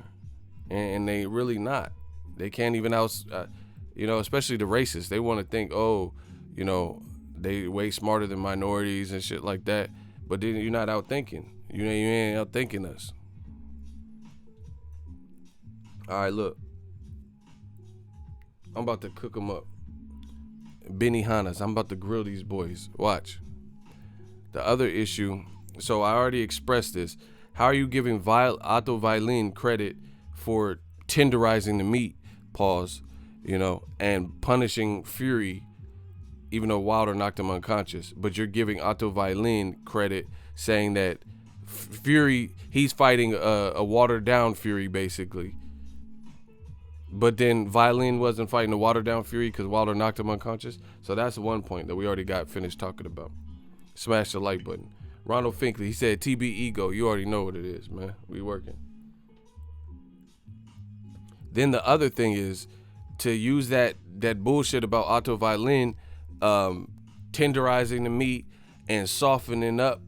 and they really not. They can't even especially the racists. They want to think, they way smarter than minorities and shit like that. But then you're not outthinking. You ain't outthinking us. All right, look. I'm about to cook them up. Benihanas. I'm about to grill these boys. Watch. The other issue, so I already expressed this. How are you giving Otto Wallin credit for tenderizing the meat, pause, and punishing Fury, even though Wilder knocked him unconscious, but you're giving Otto Wallin credit saying that Fury, he's fighting a watered down Fury basically. But then Wallin wasn't fighting a watered down Fury because Wilder knocked him unconscious. So that's one point that we already got finished talking about. Smash the like button. Ronald Finkley, he said TB ego. You already know what it is, man. We working. Then the other thing is to use that bullshit about Otto Wallin tenderizing the meat and softening up.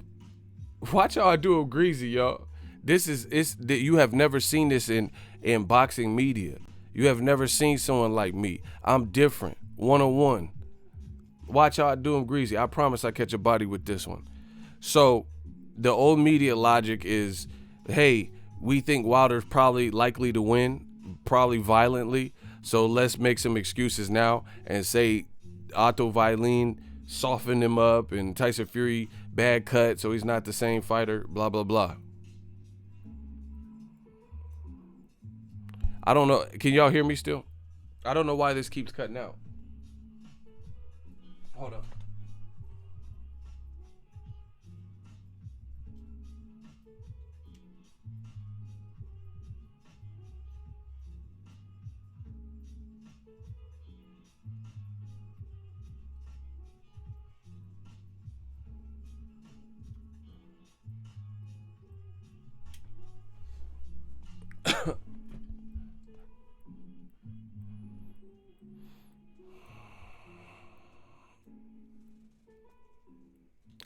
Watch how I do it greasy, y'all. You have never seen this in boxing media. You have never seen someone like me. I'm different. 101. Watch how I do them greasy. I promise I catch a body with this one. So the old media logic is, hey, we think Wilder's probably likely to win, probably violently. So let's make some excuses now and say Otto Wallin softened him up and Tyson Fury bad cut, so he's not the same fighter, blah, blah, blah. I don't know. Can y'all hear me still? I don't know why this keeps cutting out. Hold up.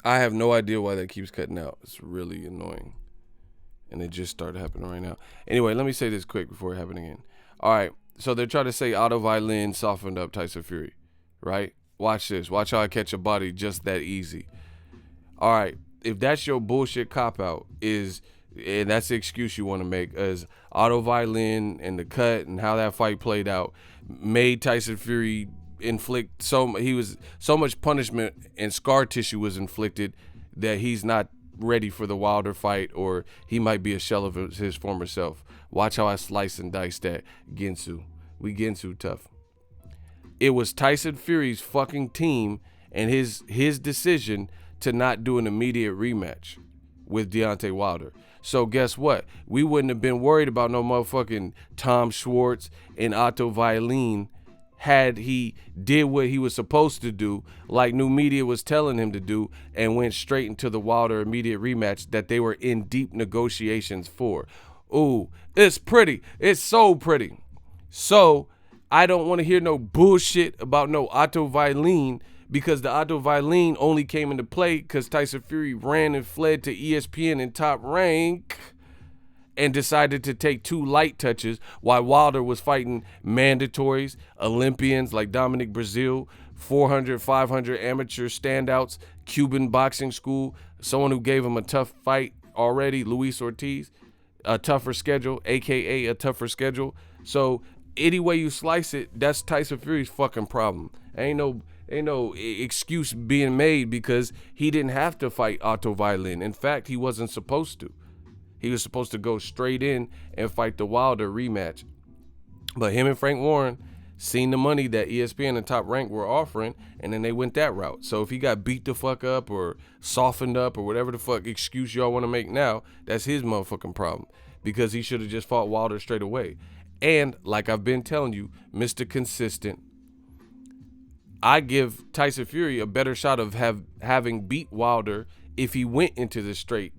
I have no idea why that keeps cutting out. It's really annoying. And it just started happening right now. Anyway, let me say this quick before it happens again. All right. So they're trying to say Otto Wallin softened up Tyson Fury. Right? Watch this. Watch how I catch a body just that easy. All right. If that's your bullshit cop-out and that's the excuse you want to make, as Otto Wallin and the cut and how that fight played out made Tyson Fury inflict so much punishment and scar tissue was inflicted that he's not ready for the Wilder fight, or he might be a shell of his former self. Watch how I slice and dice that Ginsu. We Ginsu tough. It was Tyson Fury's fucking team and his decision to not do an immediate rematch with Deontay Wilder. So guess what? We wouldn't have been worried about no motherfucking Tom Schwartz and Otto Wallin had he did what he was supposed to do, like new media was telling him to do, and went straight into the Wilder immediate rematch that they were in deep negotiations for. Ooh, it's pretty. It's so pretty. So I don't want to hear no bullshit about no Otto Wallin, because the Otto Wallin only came into play because Tyson Fury ran and fled to ESPN in Top Rank and decided to take 2 light touches while Wilder was fighting mandatories, Olympians like Dominic Brazil, 400, 500 amateur standouts, Cuban boxing school, someone who gave him a tough fight already, Luis Ortiz, a tougher schedule, AKA a tougher schedule. So any way you slice it, that's Tyson Fury's fucking problem. Ain't no excuse being made because he didn't have to fight Otto Wallin. In fact, he wasn't supposed to. He was supposed to go straight in and fight the Wilder rematch. But him and Frank Warren seen the money that ESPN and Top Rank were offering, and then they went that route. So if he got beat the fuck up or softened up or whatever the fuck excuse y'all want to make now, that's his motherfucking problem, because he should have just fought Wilder straight away. And like I've been telling you, Mr. Consistent, I give Tyson Fury a better shot of having beat Wilder if he went into the straight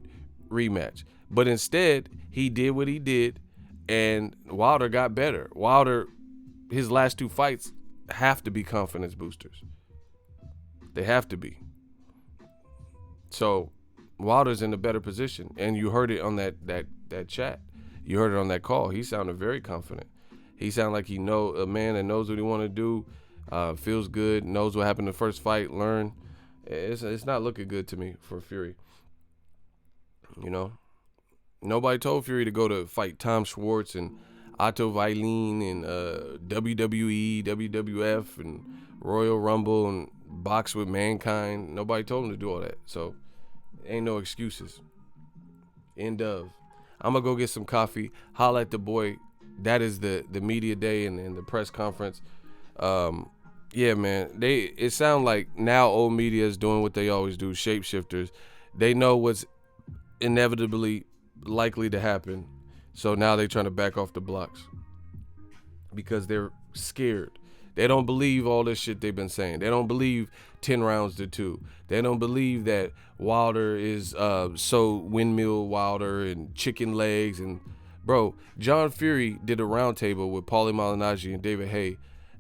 rematch. But instead, he did what he did, and Wilder got better. Wilder, his last 2 fights have to be confidence boosters. They have to be. So Wilder's in a better position, and you heard it on that chat. You heard it on that call. He sounded very confident. He sounded like he know a man that knows what he want to do, feels good, knows what happened in the first fight, learn. It's not looking good to me for Fury. You know, nobody told Fury to go to fight Tom Schwartz and Otto Vailin and WWE, WWF, and Royal Rumble and box with Mankind. Nobody told him to do all that. So ain't no excuses. End of. I'm going to go get some coffee. Holla at the boy. That is the media day and the press conference. Yeah, man. It sounds like now old media is doing what they always do, shapeshifters. They know what's inevitably likely to happen. So now they're trying to back off the blocks because they're scared. They don't believe all this shit they've been saying. They don't believe 10 rounds to 2. They don't believe that Wilder is so windmill Wilder and chicken legs. And bro, John Fury did a roundtable with Paulie Malignaggi and David Haye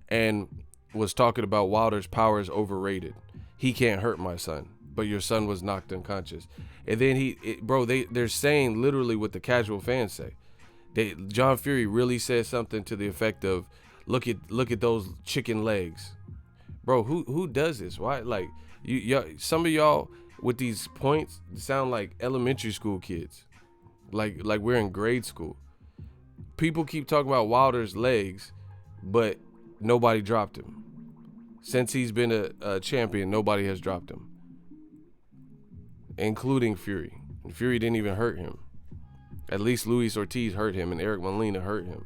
and was talking about Wilder's power is overrated. He can't hurt my son, but your son was knocked unconscious. And then they're saying literally what the casual fans say. John Fury really said something to the effect of, look at those chicken legs. Bro, who does this? Why? Like, some of y'all with these points sound like elementary school kids. Like we're in grade school. People keep talking about Wilder's legs, but nobody dropped him. Since he's been a champion, nobody has dropped him, including Fury. And Fury didn't even hurt him. At least Luis Ortiz hurt him, and Eric Molina hurt him.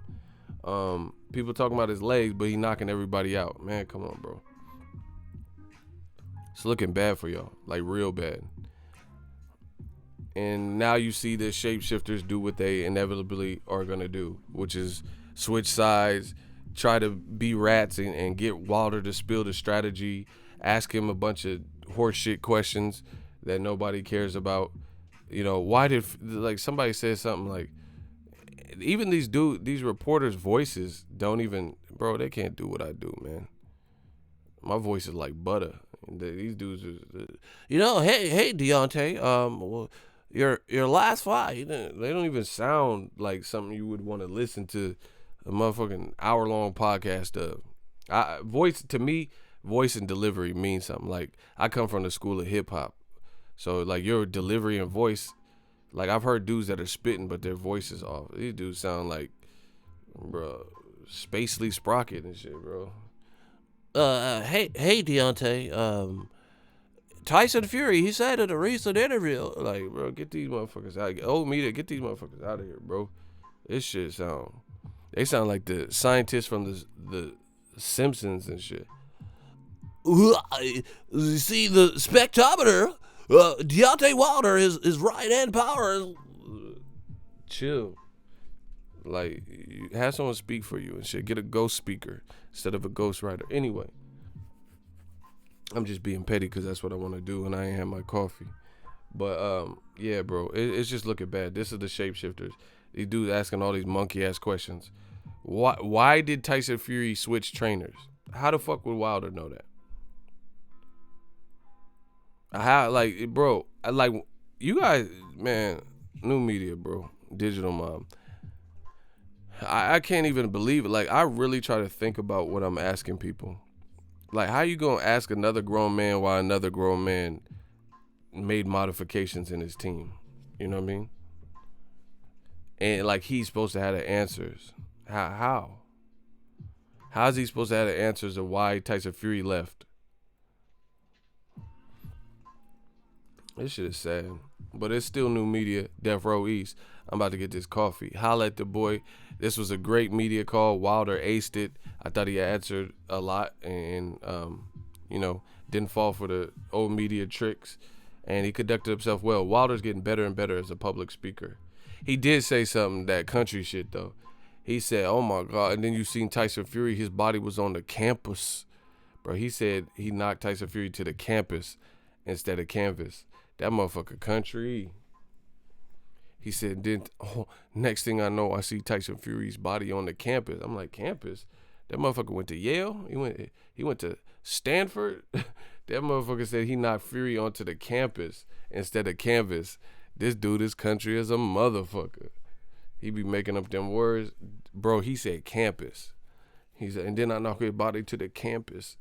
People talking about his legs, but he knocking everybody out. Man, come on, bro. It's looking bad for y'all, like real bad. And now you see the shapeshifters do what they inevitably are gonna do, which is switch sides, try to be rats and get Wilder to spill the strategy, ask him a bunch of horseshit questions that nobody cares about. You know, why did, like, somebody said something like, even these reporters' voices don't even, bro, they can't do what I do, man. My voice is like butter. These dudes are, hey Deontay, well, your last fight, they don't even sound like something you would want to listen to a motherfucking hour-long podcast of. To me, voice and delivery means something. Like, I come from the school of hip-hop. So, like, your delivery and voice, like, I've heard dudes that are spitting, but their voice is off. These dudes sound like, bro, Spacely Sprocket and shit, bro. Hey, Deontay, Tyson Fury, he said in a recent interview, like, bro, get these motherfuckers out. Old media, get these motherfuckers out of here, bro. This shit they sound like the scientists from the Simpsons and shit. You see the spectrometer, Deontay Wilder, his right hand power is... Chill. Like, have someone speak for you and shit. Get a ghost speaker instead of a ghost writer. Anyway, I'm just being petty because that's what I want to do, and I ain't had my coffee. But yeah, bro, it's just looking bad. This is the shapeshifters. These dudes asking all these monkey ass questions. Why did Tyson Fury switch trainers? How the fuck would Wilder know that? How, like, bro, like, you guys, man, new media, bro, digital mom. I can't even believe it. Like, I really try to think about what I'm asking people. Like, how you gonna ask another grown man why another grown man made modifications in his team? You know what I mean? And, like, he's supposed to have the answers. How? How's he supposed to have the answers of why Tyson Fury left? This shit is sad. But it's still new media, Death Row East. I'm about to get this coffee. Holla at the boy. This was a great media call. Wilder aced it. I thought he answered a lot and, didn't fall for the old media tricks. And he conducted himself well. Wilder's getting better and better as a public speaker. He did say something, that country shit, though. He said, oh, my God. And then you seen Tyson Fury. His body was on the campus. Bro, he said he knocked Tyson Fury to the campus instead of canvas. That motherfucker country. He said, next thing I know, I see Tyson Fury's body on the campus. I'm like, campus? That motherfucker went to Yale? He went to Stanford? That motherfucker said he knocked Fury onto the campus instead of canvas. This dude is country as a motherfucker. He be making up them words. Bro, he said campus. He said, and then I knock his body to the campus.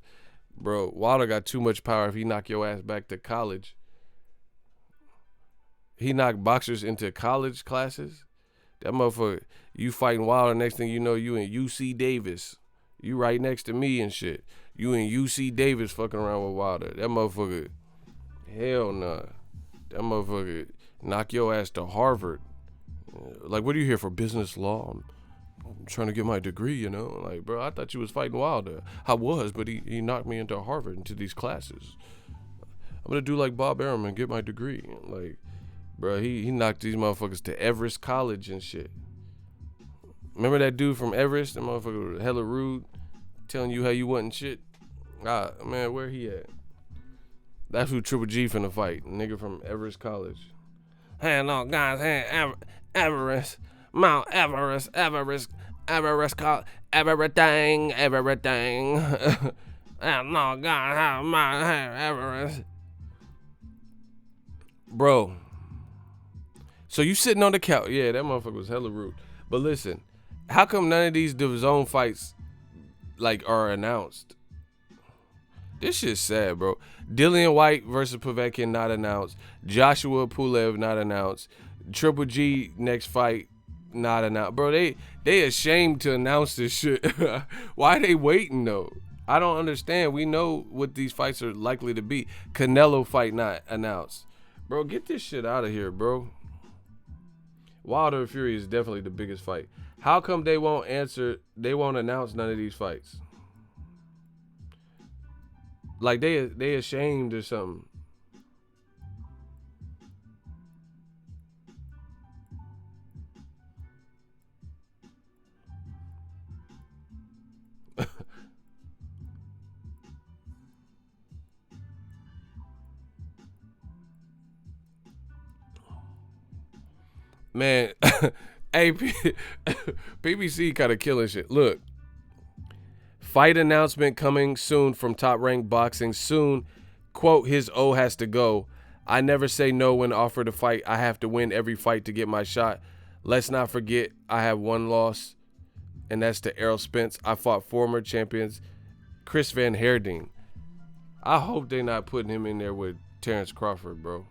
Bro, Wilder got too much power if he knock your ass back to college. He knocked boxers into college classes. That motherfucker, you fighting Wilder, next thing you know, you in UC Davis. You right next to me and shit. You in UC Davis fucking around with Wilder. That motherfucker, hell nah. That motherfucker knock your ass to Harvard. Like, what are you here for, business law? I'm trying to get my degree, Like, bro, I thought you was fighting Wilder. I was, but he knocked me into Harvard, into these classes. I'm going to do like Bob Arum and get my degree. Like, bro, he knocked these motherfuckers to Everest College and shit. Remember that dude from Everest? That motherfucker was hella rude, telling you how you wasn't shit. Ah, man, where he at? That's who Triple G finna fight. Nigga from Everest College. Hey, no, guys, hey, Everest. Mount Everest, everything. And no, God, Mount Everest. Bro. So you sitting on the couch. Yeah, that motherfucker was hella rude. But listen, how come none of these DAZN fights, are announced? This shit's sad, bro. Dillian White versus Povetkin not announced. Joshua Pulev not announced. Triple G next fight not announced. Bro, they ashamed to announce this shit. Why are they waiting, though? I don't understand. We know what these fights are likely to be. Canelo fight not announced. Bro, get this shit out of here, bro. Wilder and Fury is definitely the biggest fight. How come they won't announce none of these fights? Like they ashamed or something. Man, hey, PBC kind of killing shit. Look, fight announcement coming soon from Top Rank Boxing. Soon, quote, his O has to go. I never say no when offered a fight. I have to win every fight to get my shot. Let's not forget I have one loss, and that's to Errol Spence. I fought former champions Chris Van Herding. I hope they're not putting him in there with Terrence Crawford, bro.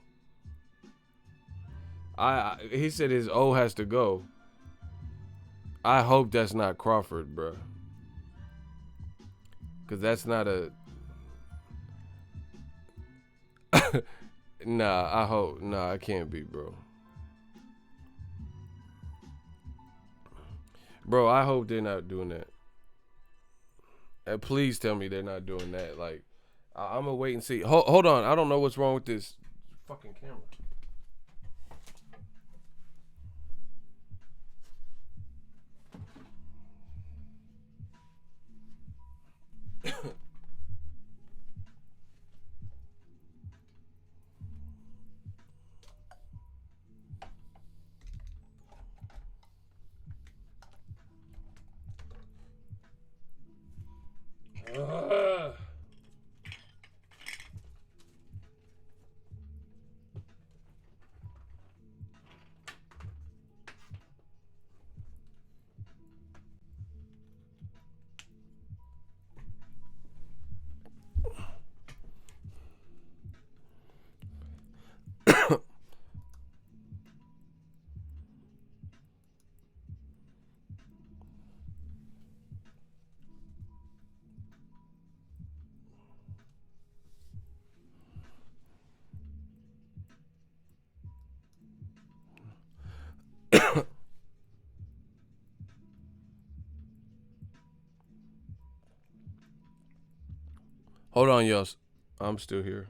He said his O has to go. I hope that's not Crawford, bro. Because that's not a... Nah, it can't be, bro. Bro, I hope they're not doing that. And please tell me they're not doing that. Like, I'm going to wait and see. Hold on. I don't know what's wrong with this fucking camera. Hold on, y'all. I'm still here.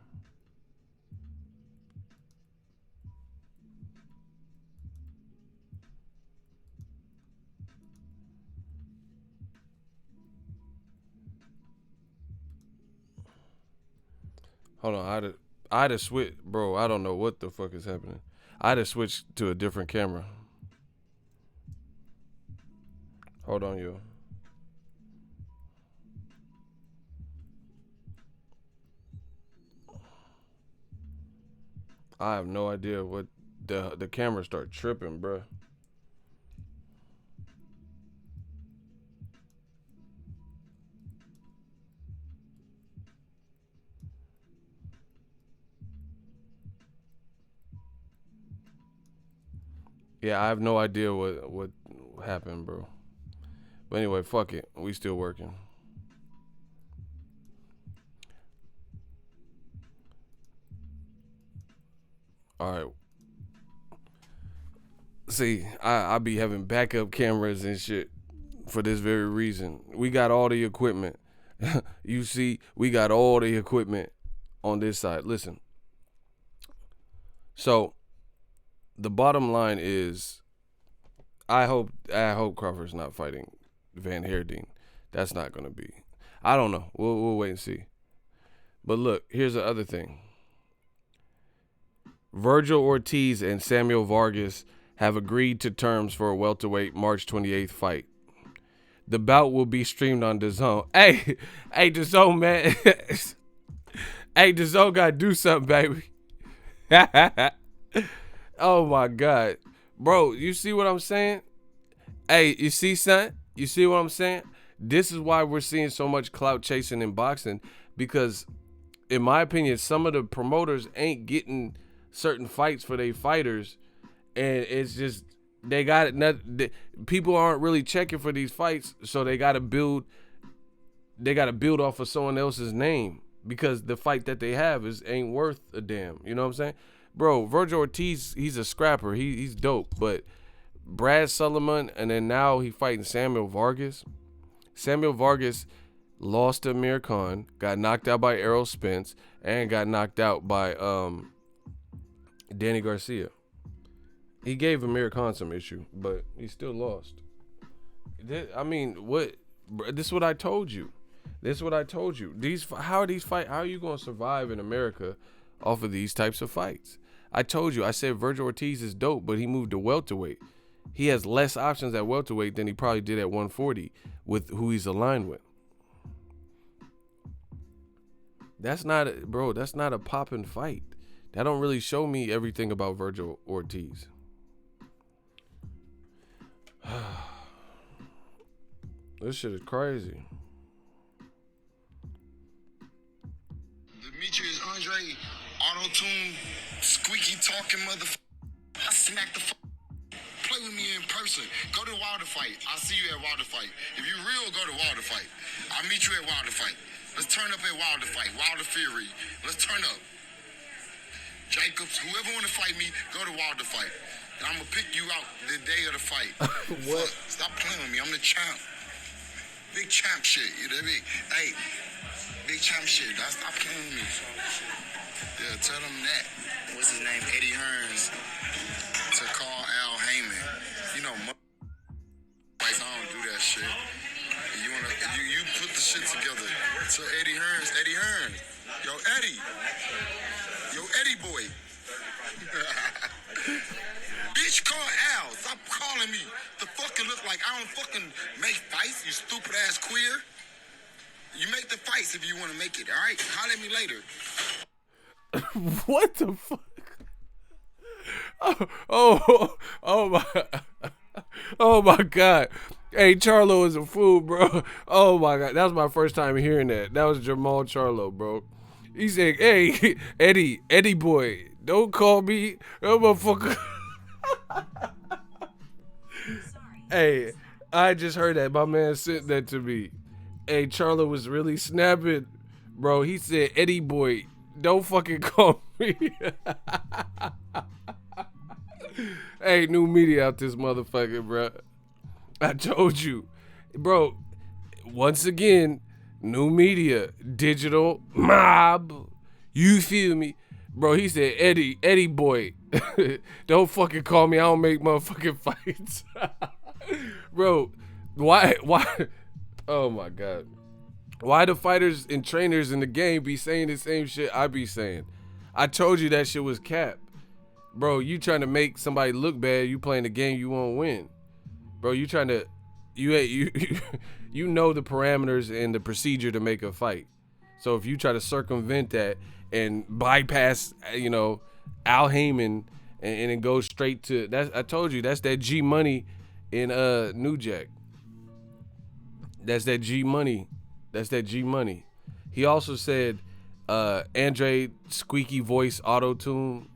Hold on, I had to switch, bro. I don't know what the fuck is happening. I had to switch to a different camera. Hold on, yo. I have no idea what the camera start tripping, bro. Yeah, I have no idea what happened, bro. But anyway, fuck it. We still working. All right. See, I be having backup cameras and shit for this very reason. We got all the equipment. You see, we got all the equipment on this side. Listen. So, the bottom line is, I hope Crawford's not fighting Van Heerding. That's not gonna be. I don't know. We'll wait and see. But look, here's the other thing. Virgil Ortiz and Samuel Vargas have agreed to terms for a welterweight March 28th fight. The bout will be streamed on DAZN. Hey, DAZN, man. Hey, DAZN gotta do something, baby. Oh my God. Bro, you see what I'm saying? Hey, you see, son? You see what I'm saying? This is why we're seeing so much clout chasing in boxing, because in my opinion, some of the promoters ain't getting certain fights for their fighters, and it's just they got it. People aren't really checking for these fights, so they got to build off of someone else's name, because the fight that they have ain't worth a damn. You know what I'm saying? Bro, Virgil Ortiz, he's a scrapper. He's dope, but Brad Sullivan, and then now he fighting Samuel Vargas. Samuel Vargas lost to Amir Khan, got knocked out by Errol Spence, and got knocked out by Danny Garcia. He gave Amir Khan some issue, but he still lost. I mean, what? This is what I told you. How are you going to survive in America off of these types of fights? I told you. I said Virgil Ortiz is dope, but he moved to welterweight. He has less options at welterweight than he probably did at 140 with who he's aligned with. That's not a popping fight. That don't really show me everything about Virgil Ortiz. This shit is crazy. Demetrius Andre, auto-tune, squeaky talking motherfucker. I smacked the play with me in person. Go to Wilder Fight. I'll see you at Wilder Fight. If you real, go to Wilder Fight. I'll meet you at Wilder Fight. Let's turn up at Wilder Fight. Wilder Fury. Let's turn up. Jacobs, whoever want to fight me, go to Wilder Fight. And I'm going to pick you out the day of the fight. What? Stop playing with me. I'm the champ. Big champ shit. You know what I mean? Hey, big champ shit. Stop playing with me. Yeah, tell them that. What's his name? Eddie Hearns. To call Al Heyman. You know, I don't do that shit. You put the shit together. So Eddie Hearns. Yo, Eddie boy. Bitch, call Al. Stop calling me. The fucking look like I don't fucking make fights, you stupid ass queer. You make the fights if you want to make it, all right? Holler at me later. What the fuck? Oh my God. Hey, Charlo is a fool, bro. Oh my God. That was my first time hearing that. That was Jamal Charlo, bro. He said, hey, Eddie boy, don't call me. That motherfucker. Hey, I just heard that. My man sent that to me. Hey, Charlo was really snapping. Bro, he said, Eddie boy, don't fucking call me. Hey, new media out this motherfucker, bro. I told you. Bro, once again, New media, digital, mob. You feel me? Bro, he said, Eddie boy, don't fucking call me. I don't make motherfucking fights. Bro, why? Oh, my God. Why the fighters and trainers in the game be saying the same shit I be saying? I told you that shit was cap. Bro, you trying to make somebody look bad. You playing the game, you won't win. Bro, you trying to, you know the parameters and the procedure to make a fight. So if you try to circumvent that and bypass, Al Heyman and then go straight to that, I told you that's that G Money in New Jack. That's that G Money. That's that G Money. He also said, Andre squeaky voice auto tune.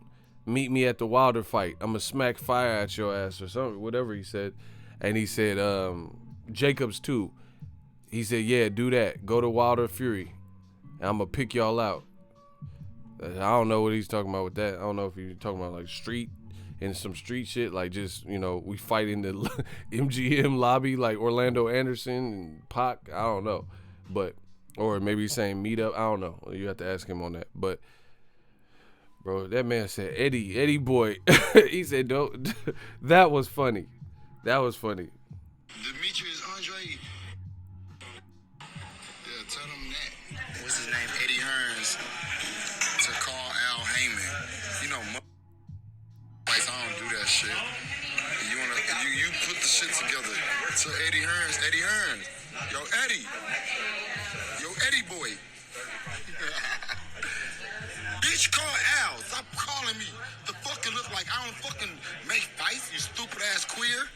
Meet me at the Wilder fight. I'ma smack fire at your ass or something, whatever he said. And he said, Jacobs too. He said, yeah, do that. Go to Wilder Fury. And I'm gonna pick y'all out. I don't know what he's talking about with that. I don't know if he's talking about like street and some street shit, like just, we fight in the MGM lobby like Orlando Anderson and Pac. I don't know. But, or maybe he's saying meet up. I don't know. You have to ask him on that. But, bro, that man said, Eddie boy. He said, don't. That was funny. That was funny. Demetrius Andre. Yeah, tell them that. What's his name? Eddie Hearns. To call Al Heyman. I don't do that shit. You put the shit together. So Eddie Hearns. Yo, Eddie boy. Bitch, call Al. Stop calling me. The fucking look like I don't fucking make fights, you stupid ass queer.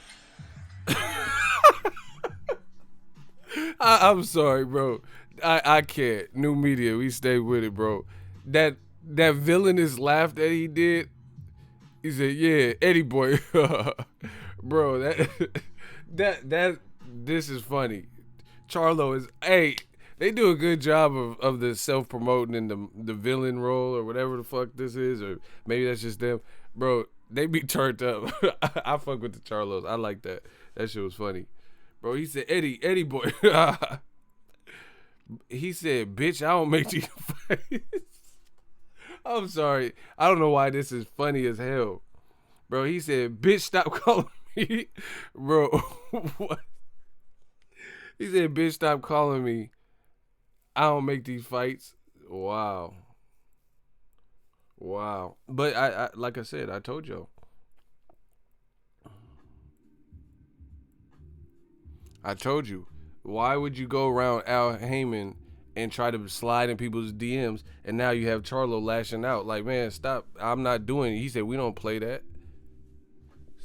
I'm sorry, bro. I can't. New media, we stay with it, bro. That villainous laugh that he did. He said, "Yeah, Eddie boy." Bro, that this is funny. Charlo is, they do a good job of the self-promoting and the villain role or whatever the fuck this is, or maybe that's just them. Bro, they be turned up. I fuck with the Charlos. I like that. That shit was funny. Bro, he said, Eddie boy. He said, bitch, I don't make these fights. I'm sorry. I don't know why this is funny as hell. Bro, he said, bitch, stop calling me. Bro, what? He said, bitch, stop calling me. I don't make these fights. Wow. But I like I said, I told y'all. I told you. Why would you go around Al Heyman and try to slide in people's DMs, and now you have Charlo lashing out? Like, man, stop. I'm not doing it. He said, we don't play that.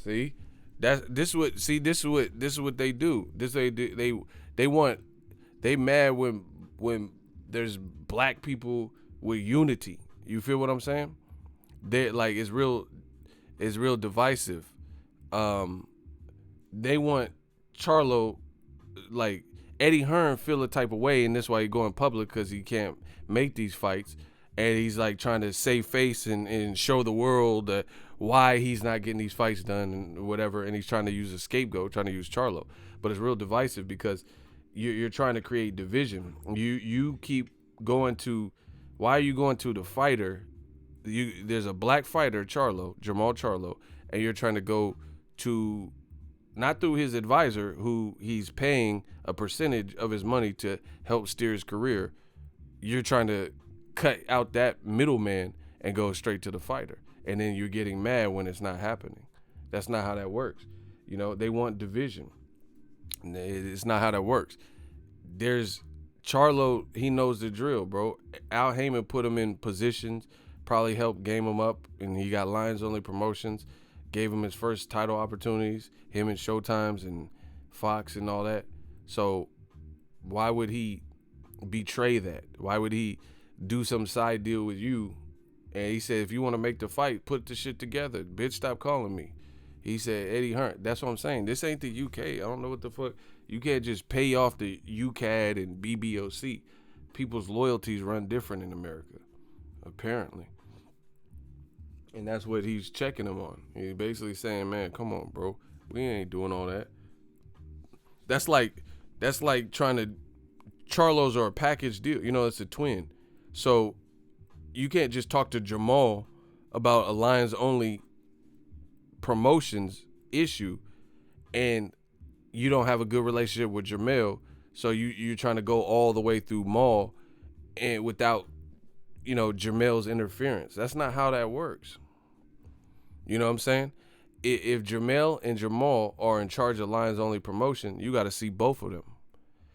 See? This is what they do. They mad when there's black people with unity. You feel what I'm saying? They like it's real divisive. They want Charlo, like Eddie Hearn, feel a type of way, and that's why he going public, because he can't make these fights, and he's like trying to save face and show the world why he's not getting these fights done and whatever, and he's trying to use a scapegoat, trying to use Charlo. But it's real divisive because you're trying to create division. You keep going to, why are you going to the fighter? There's a black fighter, Jamal Charlo, and you're trying to go to, not through his advisor, who he's paying a percentage of his money to help steer his career. You're trying to cut out that middleman and go straight to the fighter. And then you're getting mad when it's not happening. That's not how that works. They want division. It's not how that works. There's Charlo, he knows the drill, bro. Al Heyman put him in positions, probably helped game him up, and he got Lions Only Promotions, gave him his first title opportunities, him and Showtimes and Fox and all that. So why would he betray that? Why would he do some side deal with you? And he said, if you want to make the fight, put the shit together. Bitch, stop calling me. He said, Eddie Hearn. That's what I'm saying. This ain't the UK. I don't know what the fuck. You can't just pay off the UCAD and BBOC. People's loyalties run different in America, apparently. And that's what he's checking him on. He's basically saying, man, come on, bro. We ain't doing all that. That's like trying to Charlos are a package deal. You know, it's a twin. So you can't just talk to Jamal about a Lions only promotions issue and you don't have a good relationship with Jamel. So you're trying to go all the way through Maul and without, you know, Jamel's interference. That's not how that works. You know what I'm saying? If Jamel and Jamal are in charge of Lions only promotion, you got to see both of them.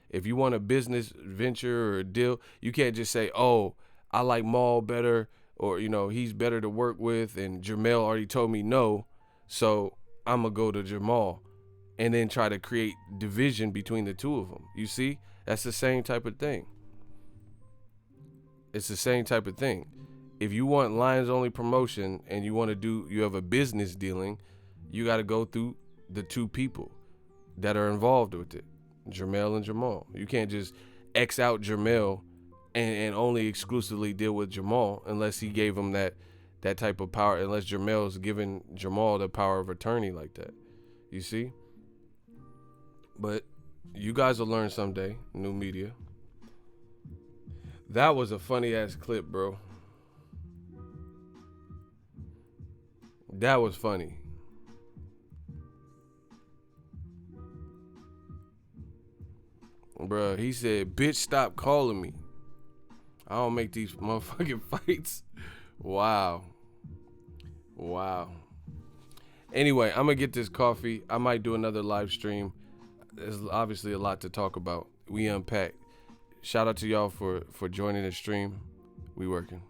If you want a business venture or a deal, you can't just say, oh, I like Maul better, or, you know, he's better to work with, and Jamel already told me no, so I'm going to go to Jamal, and then try to create division between the two of them. You see? That's the same type of thing. It's the same type of thing. If you want Lions only promotion and you have a business dealing, you got to go through the two people that are involved with it, Jermel and Jamal. You can't just X out Jermel and only exclusively deal with Jamal unless he gave him that type of power, unless Jermel's giving Jamal the power of attorney like that. You see? But you guys will learn someday, new media. That was a funny ass clip, bro. That was funny. Bruh, he said, bitch, stop calling me. I don't make these motherfucking fights. Wow. Anyway, I'm going to get this coffee. I might do another live stream. There's obviously a lot to talk about. We unpack. Shout out to y'all for joining the stream. We working.